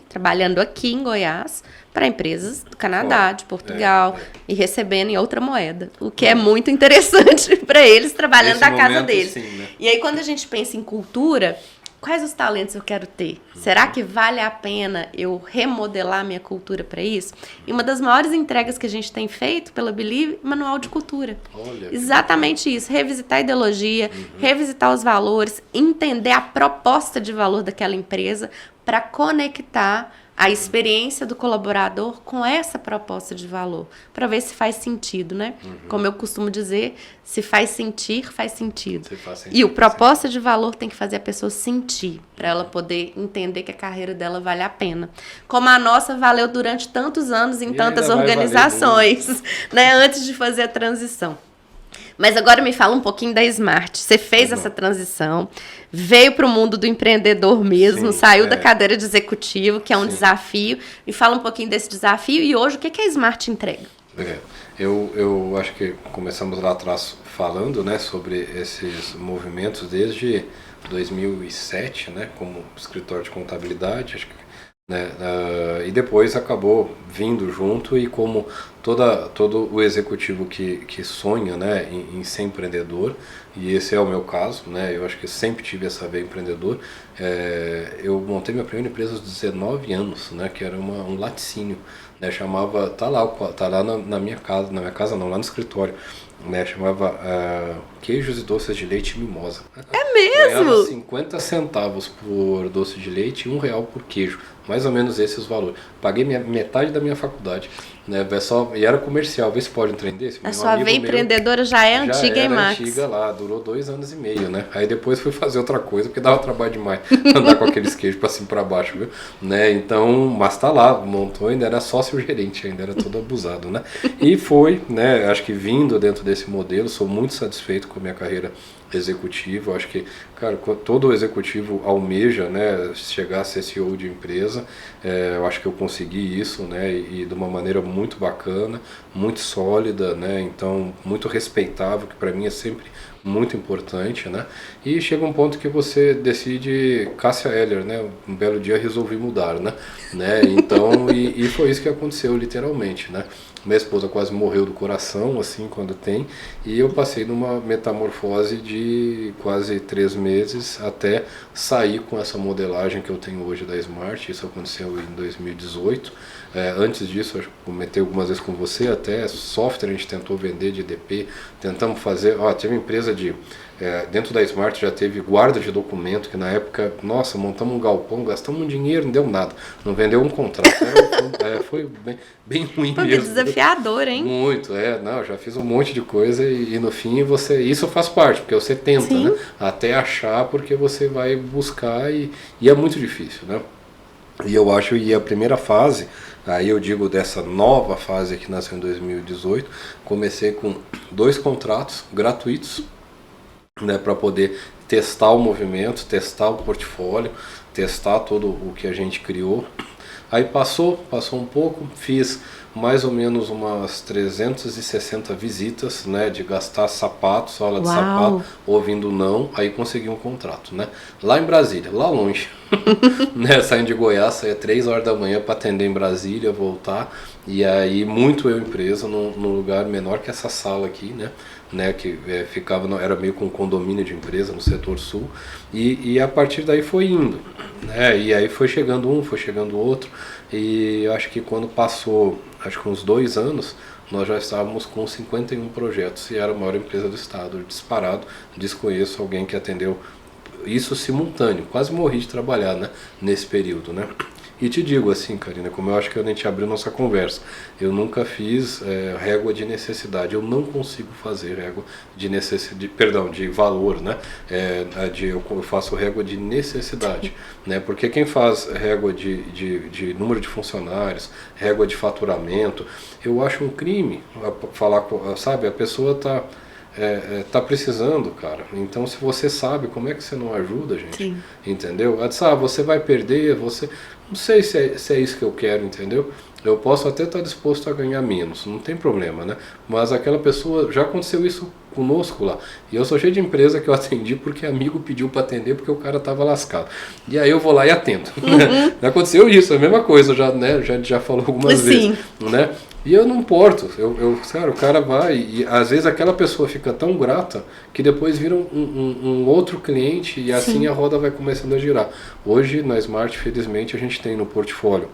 trabalhando aqui em Goiás, para empresas do Canadá, de Portugal, e recebendo em outra moeda. O que é muito interessante para eles, trabalhando da casa deles. Sim, né? E aí, quando a gente pensa em cultura, quais os talentos eu quero ter? Será que vale a pena eu remodelar minha cultura para isso? E uma das maiores entregas que a gente tem feito pela Believe, manual de cultura. Olha, exatamente isso, revisitar a ideologia, revisitar os valores, entender a proposta de valor daquela empresa para conectar a experiência do colaborador com essa proposta de valor, para ver se faz sentido, né? Como eu costumo dizer, se faz sentir, faz sentido. E o proposta de valor tem que fazer a pessoa sentir, para ela poder entender que a carreira dela vale a pena. Como a nossa valeu durante tantos anos em tantas organizações, né? Antes de fazer a transição. Mas agora me fala um pouquinho da Smart. Você fez essa transição, veio para o mundo do empreendedor mesmo, saiu da cadeira de executivo, que é um desafio. Me fala um pouquinho desse desafio e hoje o que a Smart entrega? Eu acho que começamos lá atrás falando, né, sobre esses movimentos desde 2007, né, como escritório de contabilidade. Acho que né? E depois acabou vindo junto, e como todo o executivo que sonha, né, em ser empreendedor, e esse é o meu caso, né, eu acho que sempre tive essa veia empreendedor. Eu montei minha primeira empresa aos 19 anos, né, que era um laticínio, né, chamava, tá lá na minha casa não, lá no escritório, né, chamava Queijos e Doces de Leite Mimosa. É Ganhava mesmo? 50 centavos por doce de leite e R$ 1 por queijo. Mais ou menos esses valores. Paguei metade da minha faculdade, né? E era comercial. Vê se pode um trem desse. A Meu sua amigo veia meu empreendedora já é já antiga, hein, era Max? antiga lá, durou 2 anos e meio, né? Aí depois fui fazer outra coisa, porque dava trabalho demais andar com aqueles queijos pra cima e pra baixo, viu? Né? Então, mas tá lá, montou, ainda era sócio-gerente, ainda era todo abusado, né? E foi, né? Acho que vindo dentro desse modelo, sou muito satisfeito com a minha carreira executivo. Acho que, cara, todo executivo almeja, né, chegar a ser CEO de empresa. Eu acho que eu consegui isso, né, e de uma maneira muito bacana, muito sólida, né, então muito respeitável, que para mim é sempre muito importante, né? E chega um ponto que você decide, Cássia Eller, né? Um belo dia resolvi mudar, né? Então, e foi isso que aconteceu, literalmente, né? Minha esposa quase morreu do coração, assim, quando tem, e eu passei numa metamorfose de quase 3 meses até sair com essa modelagem que eu tenho hoje da Smart. Isso aconteceu em 2018. Antes disso, eu comentei algumas vezes com você, até software a gente tentou vender de EDP, tentamos fazer, teve empresa dentro da Smart já teve guarda de documento, que na época, nossa, montamos um galpão, gastamos um dinheiro, não deu nada, não vendeu um contrato, foi bem ruim Pô, que mesmo. desafiador, hein? Muito, não, já fiz um monte de coisa e no fim isso faz parte, porque você tenta, Sim. né, até achar, porque você vai buscar e é muito difícil, né. E eu acho que a primeira fase, aí eu digo dessa nova fase que nasceu em 2018, comecei com 2 contratos gratuitos, né, para poder testar o movimento, testar o portfólio, testar todo o que a gente criou. Aí passou um pouco, fiz mais ou menos umas 360 visitas, né, de gastar sapatos, aula de sapato, ouvindo não, aí consegui um contrato, né, lá em Brasília, lá longe, né, saindo de Goiás, saía 3 horas da manhã para atender em Brasília, voltar, e aí muito eu empresa num lugar menor que essa sala aqui, né, que era meio com um condomínio de empresa no setor sul, e a partir daí foi indo, né, e aí foi chegando um, foi chegando outro, e eu acho que quando passou, acho que uns 2 anos, nós já estávamos com 51 projetos, e era a maior empresa do estado, disparado. Desconheço alguém que atendeu isso simultâneo, quase morri de trabalhar, né, nesse período, né. E te digo assim, Karina, como eu acho que a gente abriu nossa conversa, eu nunca fiz régua de necessidade, eu não consigo fazer régua de necessidade, perdão, de valor, né? Eu faço régua de necessidade, né? Porque quem faz régua de número de funcionários, régua de faturamento, eu acho um crime falar, sabe, a pessoa tá precisando, cara. Então, se você sabe, como é que você não ajuda, gente? Sim. Entendeu? Você vai perder, não sei se é isso que eu quero, entendeu? Eu posso até estar disposto a ganhar menos, não tem problema, né? Mas aquela pessoa, já aconteceu isso conosco lá. E eu sou cheio de empresa que eu atendi porque amigo pediu para atender porque o cara estava lascado. E aí eu vou lá e atendo. Uhum. Aconteceu isso, a mesma coisa, já falou algumas vezes, né? E eu não importo, cara, o cara vai e às vezes aquela pessoa fica tão grata que depois vira um outro cliente e assim Sim. a roda vai começando a girar. Hoje na Smart, felizmente, a gente tem no portfólio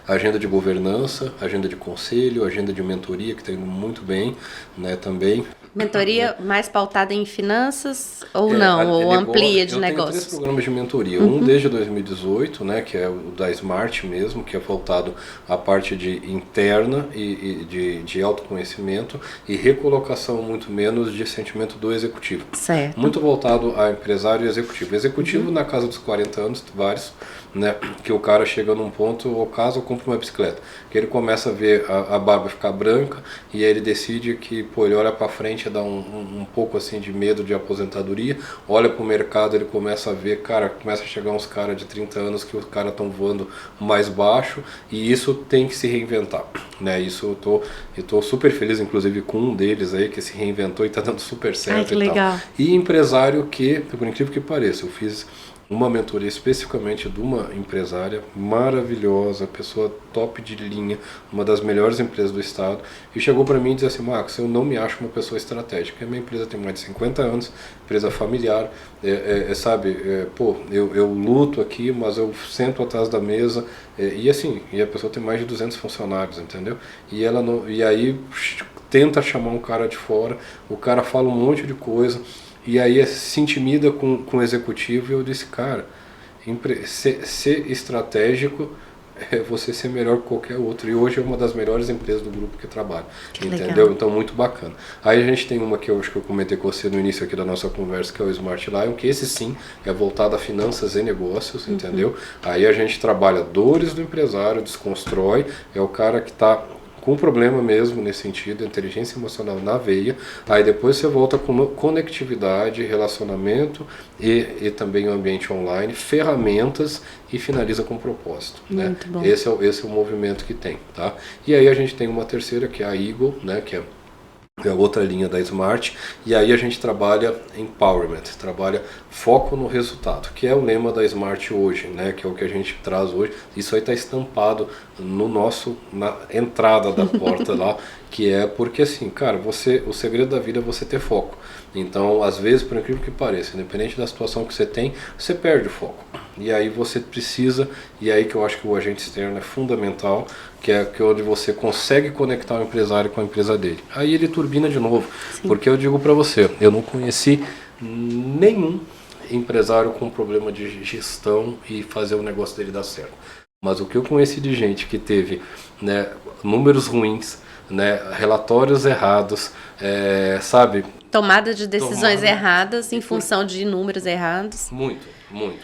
agenda de governança, agenda de conselho, agenda de mentoria, que está indo muito bem, né, também. Mentoria mais pautada em finanças ou não? Ou amplia de negócios? Eu tenho 3 programas de mentoria. Um desde 2018, né, que é o da Smart mesmo, que é voltado à parte de interna e de autoconhecimento e recolocação muito menos de sentimento do executivo. Certo. Muito voltado a empresário e executivo. Executivo na casa dos 40 anos, vários, né, que o cara chega num ponto, ou caso eu compro uma bicicleta, que ele começa a ver a barba ficar branca e aí ele decide que, ele olha para frente, dá um pouco assim de medo de aposentadoria, olha para o mercado, ele começa a ver, começa a chegar uns caras de 30 anos que os caras estão voando mais baixo e isso tem que se reinventar, né? Isso eu tô super feliz, inclusive, com um deles aí que se reinventou e está dando super certo. Ai, que legal. Tal. E empresário que, por incrível que pareça, eu fiz uma mentoria especificamente de uma empresária maravilhosa, pessoa top de linha, uma das melhores empresas do estado, e chegou para mim e disse assim: Marcos, eu não me acho uma pessoa estratégica, a minha empresa tem mais de 50 anos, empresa familiar, eu luto aqui, mas eu sento atrás da mesa, e assim, e a pessoa tem mais de 200 funcionários, entendeu? E ela não, e aí tenta chamar um cara de fora, o cara fala um monte de coisa, e aí se intimida com o executivo, e eu disse: cara, ser estratégico é você ser melhor que qualquer outro. E hoje é uma das melhores empresas do grupo que trabalha. Que entendeu? legal. Então, muito bacana. Aí a gente tem uma que eu acho que eu comentei com você no início aqui da nossa conversa, que é o Smart Lion, que esse sim é voltado a finanças e negócios, entendeu? Aí a gente trabalha dores do empresário, desconstrói, é o cara que está com problema mesmo nesse sentido, inteligência emocional na veia, aí depois você volta com conectividade, relacionamento e também o ambiente online, ferramentas e finaliza com propósito. Muito bom. Esse é o movimento que tem, tá? E aí a gente tem uma terceira que é a Eagle, né, que é outra linha da Smart, e aí a gente trabalha empowerment, trabalha foco no resultado, que é o lema da Smart hoje, né, que é o que a gente traz hoje. Isso aí está estampado na entrada da porta lá, que é porque assim, cara, o segredo da vida é você ter foco. Então, às vezes, por incrível que pareça, independente da situação que você tem, você perde o foco. E aí você precisa, e aí que eu acho que o agente externo é fundamental, que é onde você consegue conectar o empresário com a empresa dele. Aí ele turbina de novo, porque eu digo para você, eu não conheci nenhum empresário com problema de gestão e fazer o negócio dele dar certo. Mas o que eu conheci de gente que teve, né, números ruins, né, relatórios errados, sabe? Tomada de decisões erradas em função de números errados. Muito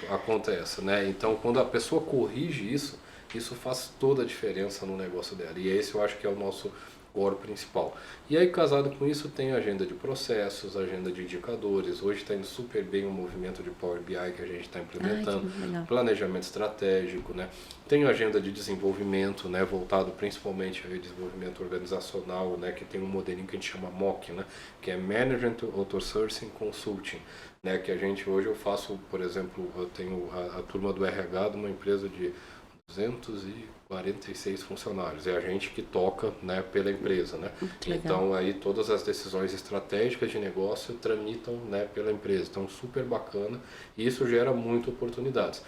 acontece, né? Então, quando a pessoa corrige isso, isso faz toda a diferença no negócio dela. E esse eu acho que é o nosso core principal. E aí, casado com isso, tem agenda de processos, agenda de indicadores. Hoje está indo super bem o movimento de Power BI que a gente está implementando, planejamento estratégico, né? Tem agenda de desenvolvimento, né, voltado principalmente ao desenvolvimento organizacional, né, que tem um modelinho que a gente chama MOC, né, que é Management Outsourcing Consulting, né, que a gente hoje eu faço, por exemplo, eu tenho a turma do RH de uma empresa de 246 funcionários, é a gente que toca, né, pela empresa, né? Então aí todas as decisões estratégicas de negócio tramitam, né, pela empresa, então super bacana, e isso gera muitas oportunidades.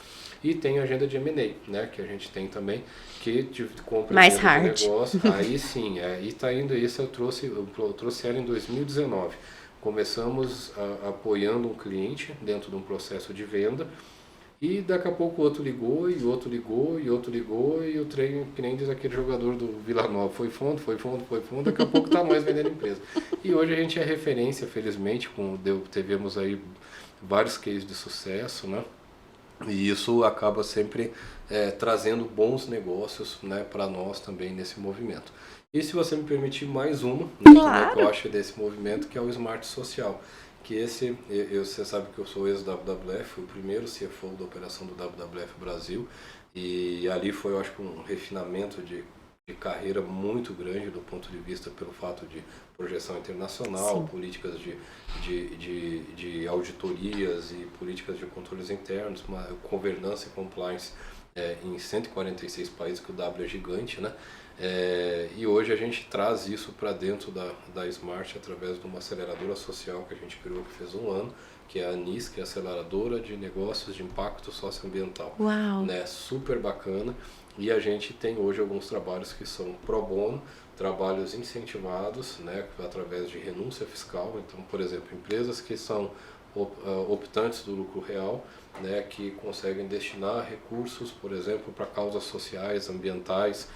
E tem a agenda de M&A, né, que a gente tem também, que de compra mais de hard negócio, aí sim, e tá indo isso, eu trouxe ela em 2019. Começamos apoiando um cliente dentro de um processo de venda, e daqui a pouco o outro ligou, e outro ligou, e outro ligou, e o trem, que nem diz aquele jogador do Vila Nova, foi fundo, daqui a pouco está mais vendendo empresa. E hoje a gente é referência, felizmente, tivemos aí vários cases de sucesso, né? E isso acaba sempre trazendo bons negócios, né, para nós também nesse movimento. E se você me permitir mais uma, né, claro, que eu acho desse movimento, que é o Smart Social. Que você sabe que eu sou ex-WWF, fui o primeiro CFO da operação do WWF Brasil, e ali foi, eu acho que um refinamento de carreira muito grande do ponto de vista pelo fato de projeção internacional, políticas de auditorias e políticas de controles internos, uma governança e compliance em 146 países, que o W é gigante, né? E hoje a gente traz isso para dentro da Smart através de uma aceleradora social que a gente criou, que fez 1 ano, que é a ANIS, que é a Aceleradora de Negócios de Impacto Socioambiental. Uau! Né? Super bacana. E a gente tem hoje alguns trabalhos que são pro bono, trabalhos incentivados, né, através de renúncia fiscal. Então, por exemplo, empresas que são optantes do lucro real, né, que conseguem destinar recursos, por exemplo, para causas sociais, ambientais,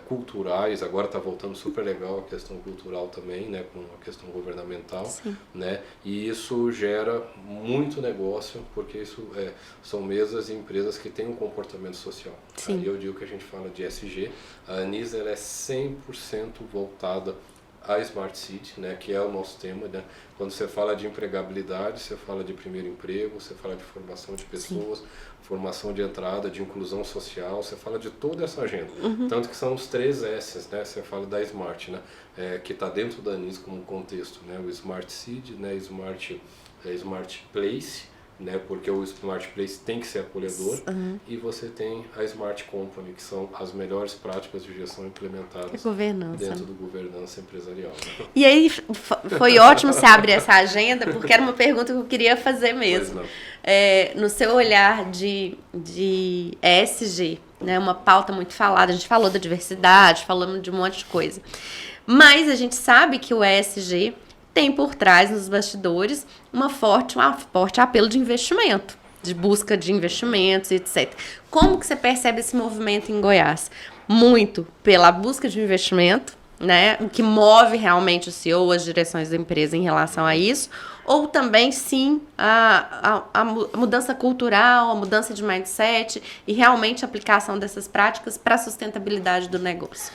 culturais. Agora está voltando super legal a questão cultural também, né, com a questão governamental, né, e isso gera muito negócio, porque isso são mesas e empresas que têm um comportamento social. Aí eu digo que a gente fala de ESG, a Anis ela é 100% voltada a Smart City, né, que é o nosso tema, né? Quando você fala de empregabilidade, você fala de primeiro emprego, você fala de formação de pessoas, formação de entrada, de inclusão social, você fala de toda essa agenda. Tanto que são os 3 S's, né? Você fala da Smart, né? Que está dentro da ANIS como contexto, né? O Smart City, né? Smart Place, né? Porque o Smart Place tem que ser acolhedor, e você tem a Smart Company, que são as melhores práticas de gestão implementadas dentro do governança empresarial. Né? E aí foi ótimo você abrir essa agenda, porque era uma pergunta que eu queria fazer mesmo. No seu olhar de ESG, né, uma pauta muito falada, a gente falou da diversidade, falamos de um monte de coisa. Mas a gente sabe que o ESG tem por trás, nos bastidores, um forte apelo de investimento, de busca de investimentos, etc. Como que você percebe esse movimento em Goiás? Muito pela busca de investimento, né? O que move realmente o CEO, as direções da empresa em relação a isso, ou também, sim, a mudança cultural, a mudança de mindset e realmente a aplicação dessas práticas para a sustentabilidade do negócio.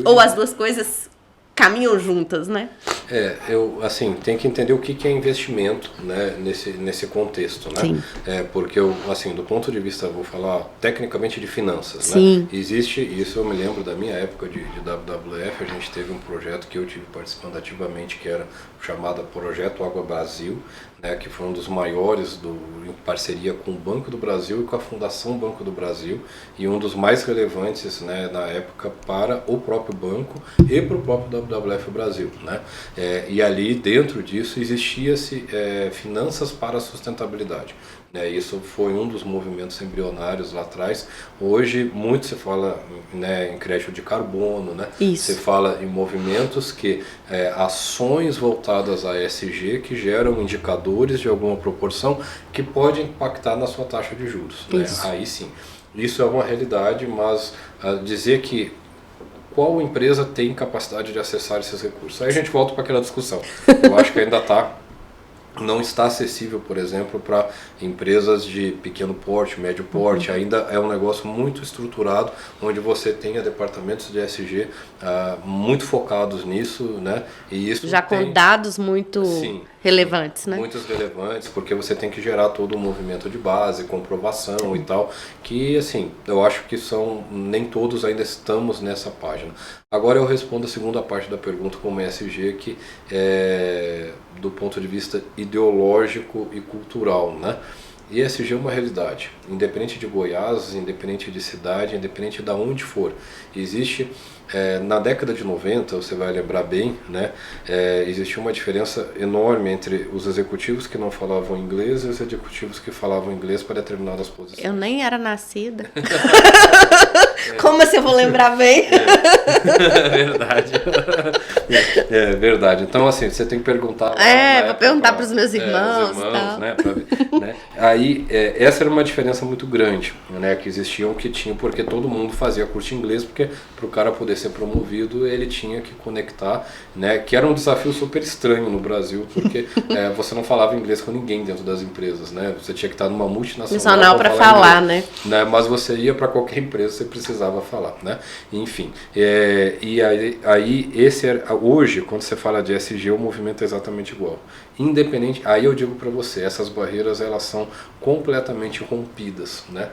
Ou as duas coisas caminham juntas, né? Assim, tem que entender o que é investimento, né, nesse contexto, né? Sim. Porque, assim, do ponto de vista, vou falar tecnicamente de finanças, sim, né? Existe, isso eu me lembro da minha época de WWF, a gente teve um projeto que eu tive participando ativamente, que era chamado Projeto Água Brasil, né, que foi um dos maiores em parceria com o Banco do Brasil e com a Fundação Banco do Brasil, e um dos mais relevantes, né, na época para o próprio banco e para o próprio WWF Brasil, né? E ali dentro disso existia-se finanças para a sustentabilidade. Isso foi um dos movimentos embrionários lá atrás. Hoje muito se fala, né, em crédito de carbono, né? Se fala em movimentos que ações voltadas a ESG que geram indicadores de alguma proporção que podem impactar na sua taxa de juros, né? Aí sim, isso é uma realidade, mas dizer que qual empresa tem capacidade de acessar esses recursos? Aí a gente volta para aquela discussão. Eu acho que ainda não está acessível, por exemplo, para empresas de pequeno porte, médio porte. Ainda é um negócio muito estruturado, onde você tenha departamentos de ESG muito focados nisso, né? E isso já com dados muito relevantes, né? Muitos relevantes, porque você tem que gerar todo um movimento de base, comprovação e tal, que, assim, eu acho que nem todos ainda estamos nessa página. Agora eu respondo a segunda parte da pergunta como ESG, que do ponto de vista ideológico e cultural, né? ESG é uma realidade, independente de Goiás, independente de cidade, independente de onde for. Existe, na década de 90, você vai lembrar bem, né? Existia uma diferença enorme entre os executivos que não falavam inglês e os executivos que falavam inglês para determinadas posições. Eu nem era nascida. Como assim eu vou lembrar bem? Verdade. Verdade. Então, assim, você tem que perguntar. Vou perguntar para os meus irmãos. Tal. Né? Aí, essa era uma diferença muito grande, né? Que existiam, que tinham, porque todo mundo fazia curso de inglês, porque para o cara poder ser promovido, ele tinha que conectar, né? Que era um desafio super estranho no Brasil, porque você não falava inglês com ninguém dentro das empresas, né? Você tinha que estar numa multinacional para falar, né? Mas você ia para qualquer empresa, você precisava falar, né? Enfim, e aí esse hoje, quando você fala de ESG, o movimento é exatamente igual. Independente, aí eu digo para você, essas barreiras elas são completamente rompidas, né?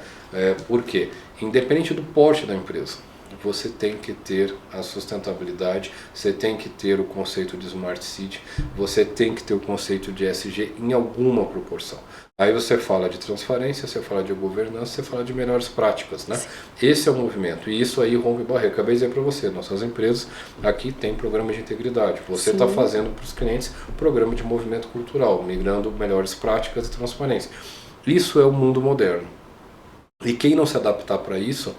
Por quê? Independente do porte da empresa, você tem que ter a sustentabilidade, você tem que ter o conceito de Smart City, você tem que ter o conceito de ESG em alguma proporção. Aí você fala de transparência, você fala de governança, você fala de melhores práticas, né? Esse é o movimento, e isso aí rompe barreira. Acabei de dizer para você, nossas empresas aqui tem programa de integridade. Você está fazendo para os clientes programa de movimento cultural, migrando melhores práticas e transparência. Isso é o mundo moderno. E quem não se adaptar para isso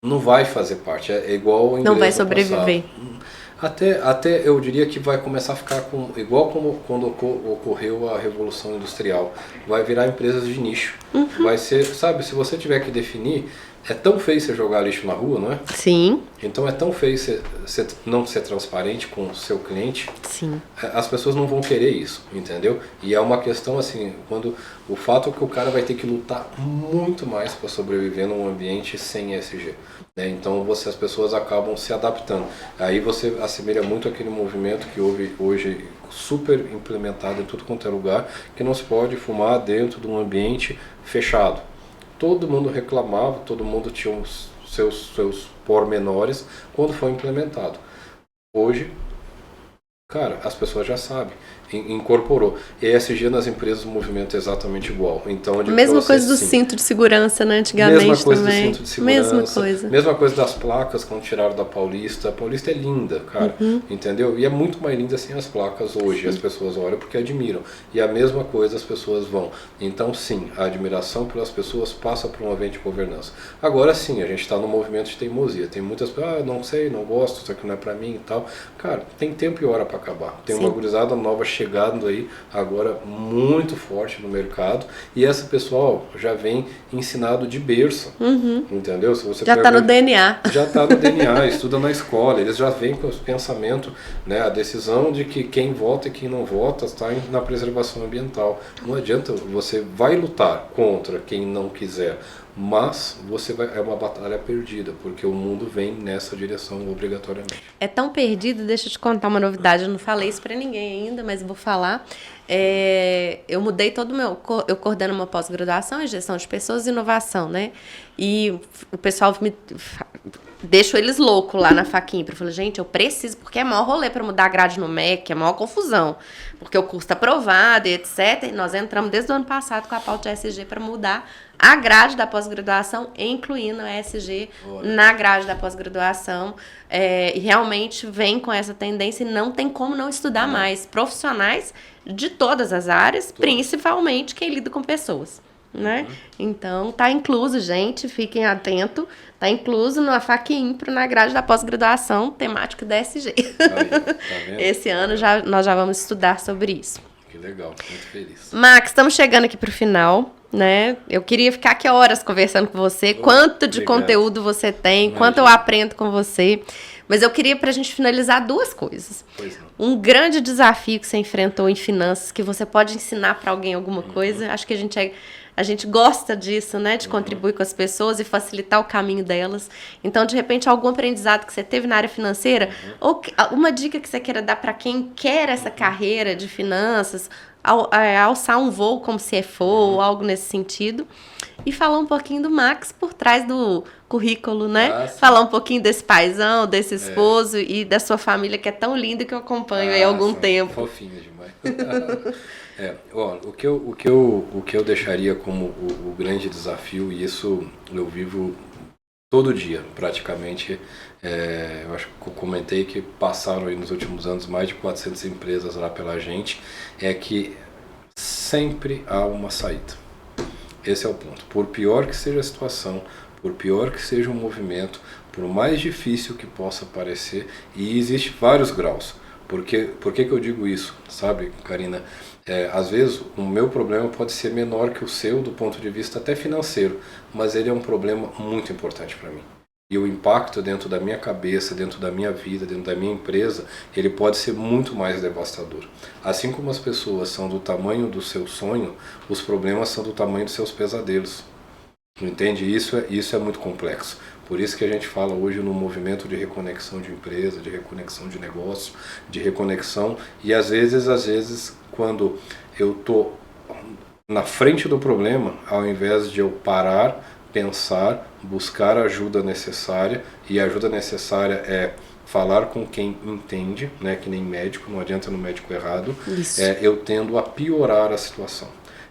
não vai fazer parte. É igual não vai sobreviver. Até eu diria que vai começar a ficar igual como quando ocorreu a Revolução Industrial. Vai virar empresas de nicho. Vai ser, sabe, se você tiver que definir, é tão feio você jogar lixo na rua, não é? Sim. Então é tão feio você não ser transparente com o seu cliente. Sim. As pessoas não vão querer isso, entendeu? E é uma questão assim, quando o fato é que o cara vai ter que lutar muito mais para sobreviver num ambiente sem ESG. Né? Então as pessoas acabam se adaptando. Aí você assemelha muito aquele movimento que houve hoje super implementado em tudo quanto é lugar, que não se pode fumar dentro de um ambiente fechado. Todo mundo reclamava, todo mundo tinha os seus pormenores quando foi implementado. Hoje, Cara, as pessoas já sabem, incorporou. ESG nas empresas, o movimento é exatamente igual. Então, Mesma coisa do cinto de segurança, né? Antigamente mesma coisa também. do cinto de segurança. Mesma coisa. Mesma coisa das placas quando tiraram da Paulista. A Paulista é linda, cara, entendeu? E é muito mais linda sem as placas hoje. As pessoas olham porque admiram. E a mesma coisa as pessoas vão. Então, sim, a admiração pelas pessoas passa por um ambiente de governança. Agora, sim, a gente está no movimento de teimosia. Tem muitas pessoas, não sei, não gosto, isso aqui não é pra mim e tal. Cara, tem tempo e hora para acabar. Tem uma gurizada nova chegando aí agora muito forte no mercado e essa pessoal já vem ensinado de berço, entendeu? Se você já está no DNA. Já está no DNA, estuda na escola, eles já vêm com o pensamento, né, a decisão de que quem vota e quem não vota está na preservação ambiental. Não adianta, você vai lutar contra quem não quiser, mas é uma batalha perdida, porque o mundo vem nessa direção obrigatoriamente. É tão perdido, deixa eu te contar uma novidade, eu não falei isso pra ninguém ainda, mas vou falar. Eu mudei eu coordeno uma pós-graduação em gestão de pessoas e inovação, né? E o pessoal deixo eles loucos lá na faquinha. Eu falei, gente, eu preciso, porque é maior rolê pra mudar a grade no MEC, é maior confusão. Porque o curso tá aprovado e etc. E nós entramos desde o ano passado com a pauta de ESG para mudar a grade da pós-graduação, incluindo a ESG na grade da pós-graduação. E realmente vem com essa tendência e não tem como não estudar mais. Profissionais de todas as áreas, principalmente quem lida com pessoas. Né? Então, tá incluso, gente, fiquem atentos, tá incluso na FAQ Impro, na grade da pós-graduação, temática da ESG. Aí, tá vendo? Esse ano nós já vamos estudar sobre isso. Que legal, muito feliz. Max, estamos chegando aqui pro final, né? Eu queria ficar aqui horas conversando com você, quanto de conteúdo você tem, quanto eu aprendo com você. Mas eu queria, pra gente finalizar, duas coisas. Pois não. Um grande desafio que você enfrentou em finanças, que você pode ensinar para alguém alguma coisa. Acho que a gente gosta disso, né? De contribuir com as pessoas e facilitar o caminho delas. Então, de repente, algum aprendizado que você teve na área financeira, ou uma dica que você queira dar para quem quer essa carreira de finanças, alçar um voo como CFO, ou algo nesse sentido. E falar um pouquinho do Max por trás do currículo, né? Falar um pouquinho desse paizão, desse esposo e da sua família, que é tão linda que eu acompanho aí há algum tempo. Fofinha demais. O que eu deixaria como o grande desafio, e isso eu vivo todo dia, praticamente, eu acho que eu comentei que passaram aí nos últimos anos mais de 400 empresas lá pela gente, é que sempre há uma saída. Esse é o ponto. Por pior que seja a situação, por pior que seja o movimento, por mais difícil que possa parecer, e existe vários graus. Por que eu digo isso? Sabe, Karina? Às vezes o meu problema pode ser menor que o seu do ponto de vista até financeiro, mas ele é um problema muito importante para mim. E o impacto dentro da minha cabeça, dentro da minha vida, dentro da minha empresa, ele pode ser muito mais devastador. Assim como as pessoas são do tamanho do seu sonho, os problemas são do tamanho dos seus pesadelos. Entende? Isso é muito complexo. Por isso que a gente fala hoje no movimento de reconexão de empresa, de reconexão de negócio, de reconexão. E às vezes quando eu estou na frente do problema, ao invés de eu parar, pensar, buscar a ajuda necessária, e a ajuda necessária é falar com quem entende, né, que nem médico, não adianta no médico errado, eu tendo a piorar a situação.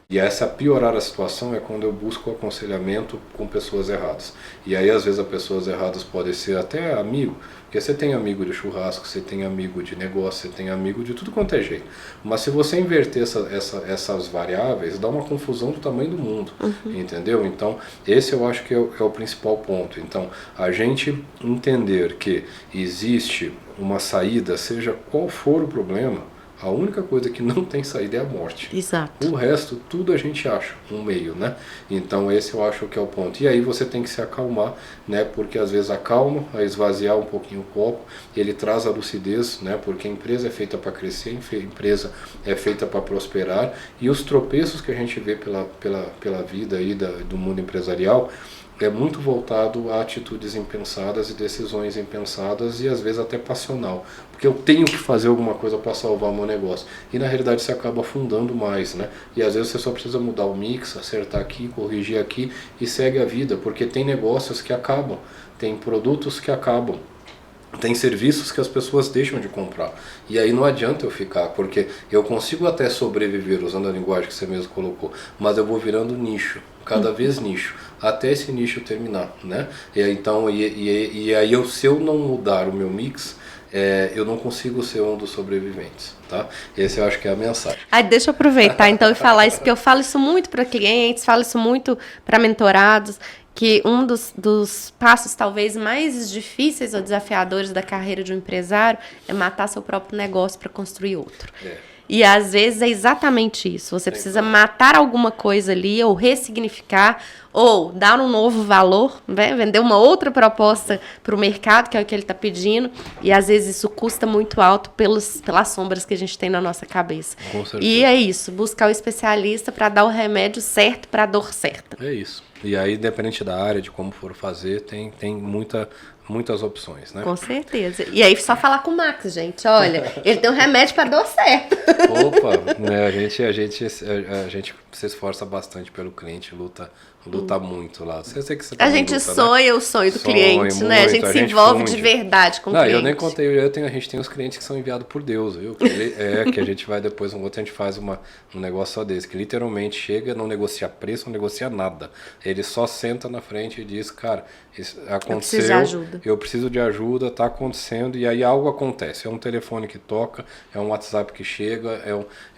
E essa piorar a situação é quando eu busco aconselhamento com pessoas erradas. E aí às vezes as pessoas erradas podem ser até amigo, porque você tem amigo de churrasco, você tem amigo de negócio, você tem amigo de tudo quanto é jeito. Mas se você inverter essas variáveis, dá uma confusão do tamanho do mundo, entendeu? Então esse eu acho que é o principal ponto. Então a gente entender que existe uma saída, seja qual for o problema, a única coisa que não tem saída é a morte. Exato. O resto, tudo a gente acha um meio, né? Então esse eu acho que é o ponto. E aí você tem que se acalmar, né? Porque às vezes a calma, a esvaziar um pouquinho o copo, ele traz a lucidez, né? Porque a empresa é feita para crescer, a empresa é feita para prosperar, e os tropeços que a gente vê pela vida aí do mundo empresarial é muito voltado a atitudes impensadas e decisões impensadas, e às vezes até passional, porque eu tenho que fazer alguma coisa para salvar o meu negócio, e na realidade você acaba afundando mais, né? E às vezes você só precisa mudar o mix, acertar aqui, corrigir aqui e segue a vida, porque tem negócios que acabam, tem produtos que acabam, Tem serviços que as pessoas deixam de comprar. E aí não adianta eu ficar, porque eu consigo até sobreviver usando a linguagem que você mesmo colocou, mas eu vou virando nicho, cada vez nicho, até esse nicho terminar, né? E aí, então, e aí se eu não mudar o meu mix, eu não consigo ser um dos sobreviventes, tá? Esse eu acho que é a mensagem. Deixa eu aproveitar então e falar isso, porque eu falo isso muito para clientes, falo isso muito para mentorados, que um dos passos talvez mais difíceis ou desafiadores da carreira de um empresário é matar seu próprio negócio para construir outro. E às vezes é exatamente isso. Você precisa matar alguma coisa ali, ou ressignificar, ou dar um novo valor, né? Vender uma outra proposta para o mercado, que é o que ele está pedindo. E às vezes isso custa muito alto pelas sombras que a gente tem na nossa cabeça. Com certeza. E é isso, buscar o especialista para dar o remédio certo para a dor certa. É isso. E aí, independente da área, de como for fazer, tem muitas opções, né? Com certeza. E aí, só falar com o Max, gente. Olha, ele tem um remédio para dor certa. Opa, né, a gente se esforça bastante pelo cliente, luta muito lá. Você que você a gente luta, sonha, né? o sonho do Sonha cliente, muito, né? A gente se envolve funde. de verdade com o cliente. Eu nem contei, a gente tem os clientes que são enviados por Deus, viu? Que a gente vai depois, um outro, a gente faz um negócio só desse, que literalmente chega, não negocia preço, não negocia nada. Ele só senta na frente e diz, cara, isso aconteceu, eu preciso de ajuda, tá acontecendo, e aí algo acontece. É um telefone que toca, é um WhatsApp que chega,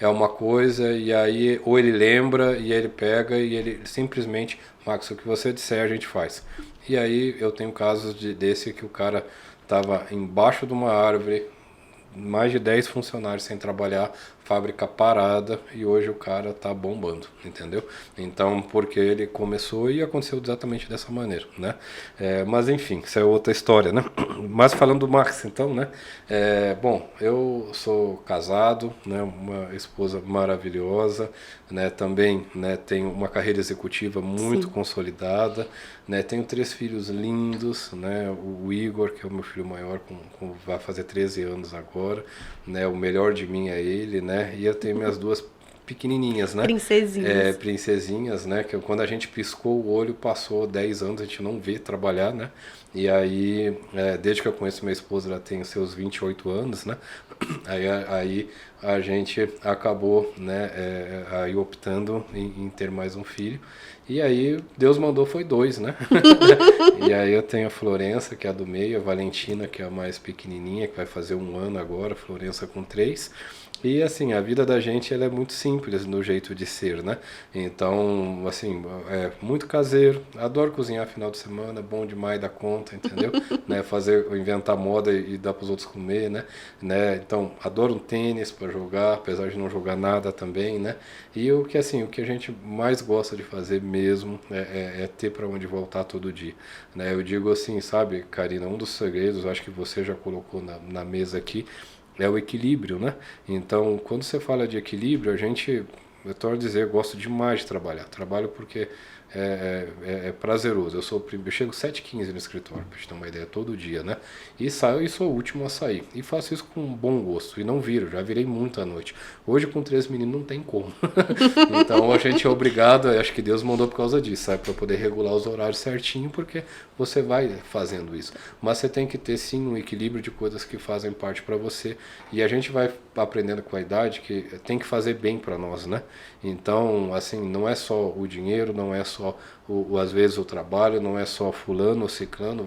é uma coisa, e aí ou ele lembra, e aí ele pega, e ele simplesmente, Max, o que você disser a gente faz. E aí eu tenho casos desse que o cara estava embaixo de uma árvore, mais de 10 funcionários sem trabalhar, fábrica parada, e hoje o cara tá bombando, entendeu? Então, porque ele começou e aconteceu exatamente dessa maneira, né? Mas enfim, isso é outra história, né? Mas falando do Max, então, né? Bom, eu sou casado, né? Uma esposa maravilhosa, né? Também, né? Tenho uma carreira executiva muito consolidada, né? Tenho 3 filhos lindos, né? O Igor, que é o meu filho maior, vai fazer 13 anos agora, né? O melhor de mim é ele, né? E eu tenho minhas 2 pequenininhas, né? Princesinhas. Princesinhas, né? Que quando a gente piscou o olho, passou 10 anos, a gente não vê trabalhar, né? E aí, desde que eu conheço minha esposa, ela tem os seus 28 anos, né? Aí a gente acabou, né? Aí optando em ter mais um filho. E aí Deus mandou foi 2, né? E aí eu tenho a Florença, que é a do meio, a Valentina, que é a mais pequenininha, que vai fazer 1 ano agora, a Florença com 3. E assim, a vida da gente ela é muito simples no jeito de ser, né? Então, assim, é muito caseiro, adoro cozinhar final de semana, bom demais da conta, entendeu? Né? Inventar moda e dar para os outros comer, né? Então, adoro um tênis para jogar, apesar de não jogar nada também, né? E o que a gente mais gosta de fazer mesmo é ter para onde voltar todo dia, né? Eu digo assim, sabe, Karina, um dos segredos, acho que você já colocou na mesa aqui, é o equilíbrio, né? Então, quando você fala de equilíbrio, eu torno a dizer, eu gosto demais de trabalhar. Trabalho porque é prazeroso. Eu chego 7h15 no escritório, pra gente ter uma ideia, todo dia, né? E saio e sou o último a sair. E faço isso com bom gosto. E não viro, já virei muito à noite. Hoje, com 3 meninos, não tem como. Então, a gente é obrigado, acho que Deus mandou por causa disso, sabe? Para poder regular os horários certinho, porque você vai fazendo isso. Mas você tem que ter, sim, um equilíbrio de coisas que fazem parte para você. E a gente vai aprendendo com a idade que tem que fazer bem para nós, né? Então, assim, não é só o dinheiro, não é só, às vezes, o trabalho, não é só fulano ou ciclano,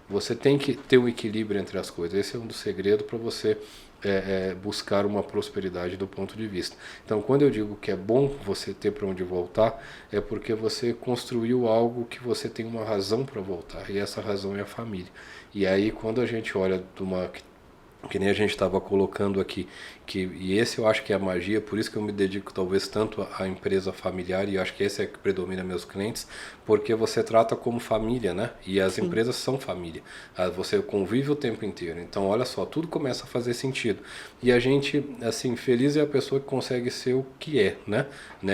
você tem que ter um equilíbrio entre as coisas. Esse é um dos segredos para você buscar uma prosperidade do ponto de vista. Então, quando eu digo que é bom você ter para onde voltar, é porque você construiu algo que você tem uma razão para voltar, e essa razão é a família. E aí, quando a gente olha que nem a gente estava colocando aqui, e esse eu acho que é a magia, por isso que eu me dedico talvez tanto à empresa familiar, e eu acho que esse é que predomina meus clientes, porque você trata como família, né? E as empresas são família. Você convive o tempo inteiro. Então, olha só, tudo começa a fazer sentido. E a gente, assim, feliz é a pessoa que consegue ser o que é, né?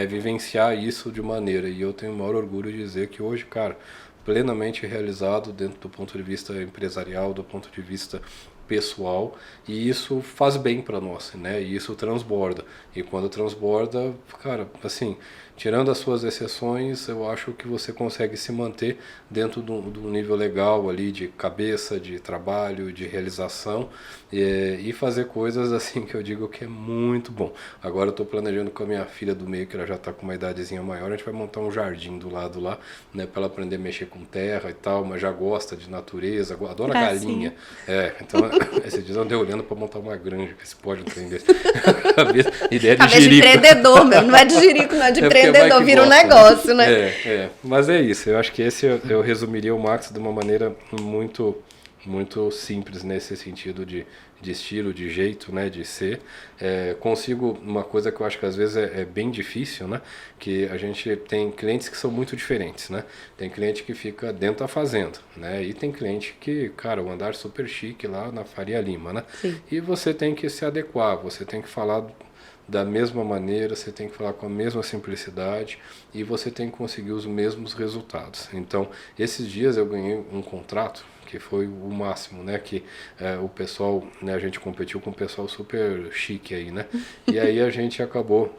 Vivenciar isso de maneira. E eu tenho o maior orgulho de dizer que hoje, cara, plenamente realizado dentro do ponto de vista empresarial, do ponto de vista pessoal, e isso faz bem para nós, né? E isso transborda. E quando transborda, cara, assim, tirando as suas exceções, eu acho que você consegue se manter dentro do nível legal ali de cabeça, de trabalho, de realização, e fazer coisas assim que eu digo que é muito bom. Agora eu estou planejando com a minha filha do meio, que ela já está com uma idadezinha maior, a gente vai montar um jardim do lado lá, né, para ela aprender a mexer com terra e tal, mas já gosta de natureza, adora galinha. Então esses dias eu andei olhando para montar uma granja, que se pode entender. Ideia de jirico. De empreendedor mesmo, não é de jirico, não é de empreendedor, vira um negócio, né? Mas é isso, eu acho que esse eu resumiria o Max de uma maneira muito simples nesse sentido de estilo, de jeito, né, de ser. Consigo, uma coisa que eu acho que às vezes é bem difícil, né, que a gente tem clientes que são muito diferentes, né, tem cliente que fica dentro da fazenda, né, e tem cliente que, cara, o andar super chique lá na Faria Lima, né, Sim. E você tem que se adequar, você tem que falar da mesma maneira, você tem que falar com a mesma simplicidade e você tem que conseguir os mesmos resultados. Então, esses dias eu ganhei um contrato que foi o máximo, né, que o pessoal, né, a gente competiu com um pessoal super chique aí, né, e aí a gente acabou,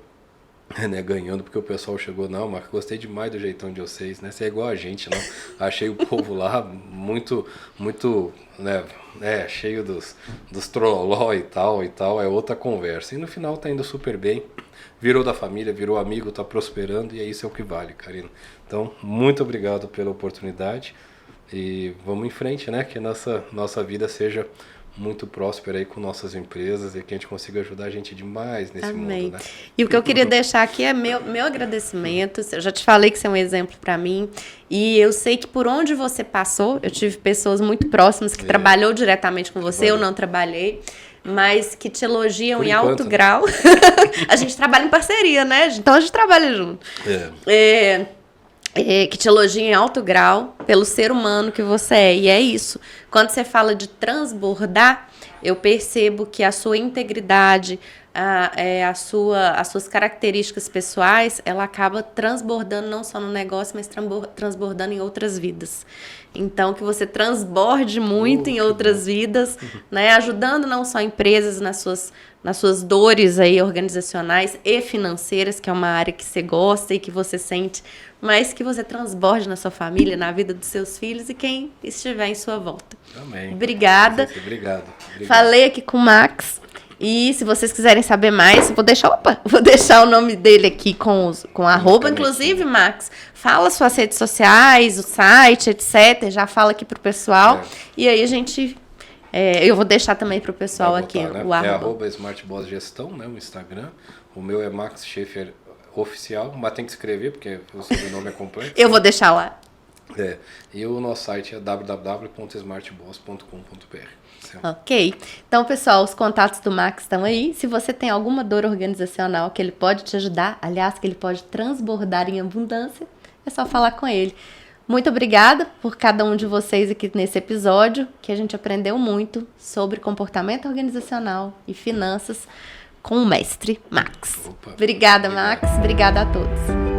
né, ganhando, porque o pessoal chegou, não, mas gostei demais do jeitão de vocês, né, você é igual a gente, não, achei o povo lá muito, né, cheio dos trololó e tal, é outra conversa, e no final tá indo super bem, virou da família, virou amigo, tá prosperando, e é isso é o que vale, Karina. Então, muito obrigado pela oportunidade, e vamos em frente, né, que a nossa vida seja muito próspera aí com nossas empresas e que a gente consiga ajudar a gente demais nesse Amém. mundo, né? E o que eu queria deixar aqui é meu agradecimento. Eu já te falei que você é um exemplo para mim e eu sei que por onde você passou, eu tive pessoas muito próximas que trabalhou diretamente com você, eu não trabalhei, mas que te elogiam em alto grau. A gente trabalha em parceria, né? Então a gente trabalha junto. Que te elogia em alto grau pelo ser humano que você é. E é isso. Quando você fala de transbordar, eu percebo que a sua integridade, as suas características pessoais, ela acaba transbordando não só no negócio, mas transbordando em outras vidas. Então, que você transborde muito em outras vidas, né? Ajudando não só empresas nas suas dores aí organizacionais e financeiras, que é uma área que você gosta e que você sente, mas que você transborde na sua família, na vida dos seus filhos e quem estiver em sua volta. Amém. Obrigada. Obrigado. Falei aqui com o Max. E se vocês quiserem saber mais, vou deixar o nome dele aqui com arroba. Inclusive, Max, fala suas redes sociais, o site, etc. Já fala aqui pro pessoal. E aí a gente... eu vou deixar também pro pessoal aqui, né? O arroba. @SmartBoss Gestão, né? O Instagram. O meu é Max Schaefer Oficial, mas tem que escrever, porque o sobrenome é complexo. Eu vou deixar lá. E o nosso site é www.smartboss.com.br. Ok. Então, pessoal, os contatos do Max estão aí. Se você tem alguma dor organizacional que ele pode te ajudar, aliás, que ele pode transbordar em abundância, é só falar com ele. Muito obrigada por cada um de vocês aqui nesse episódio, que a gente aprendeu muito sobre comportamento organizacional e finanças com o mestre Max. Obrigada, Max. Obrigada a todos.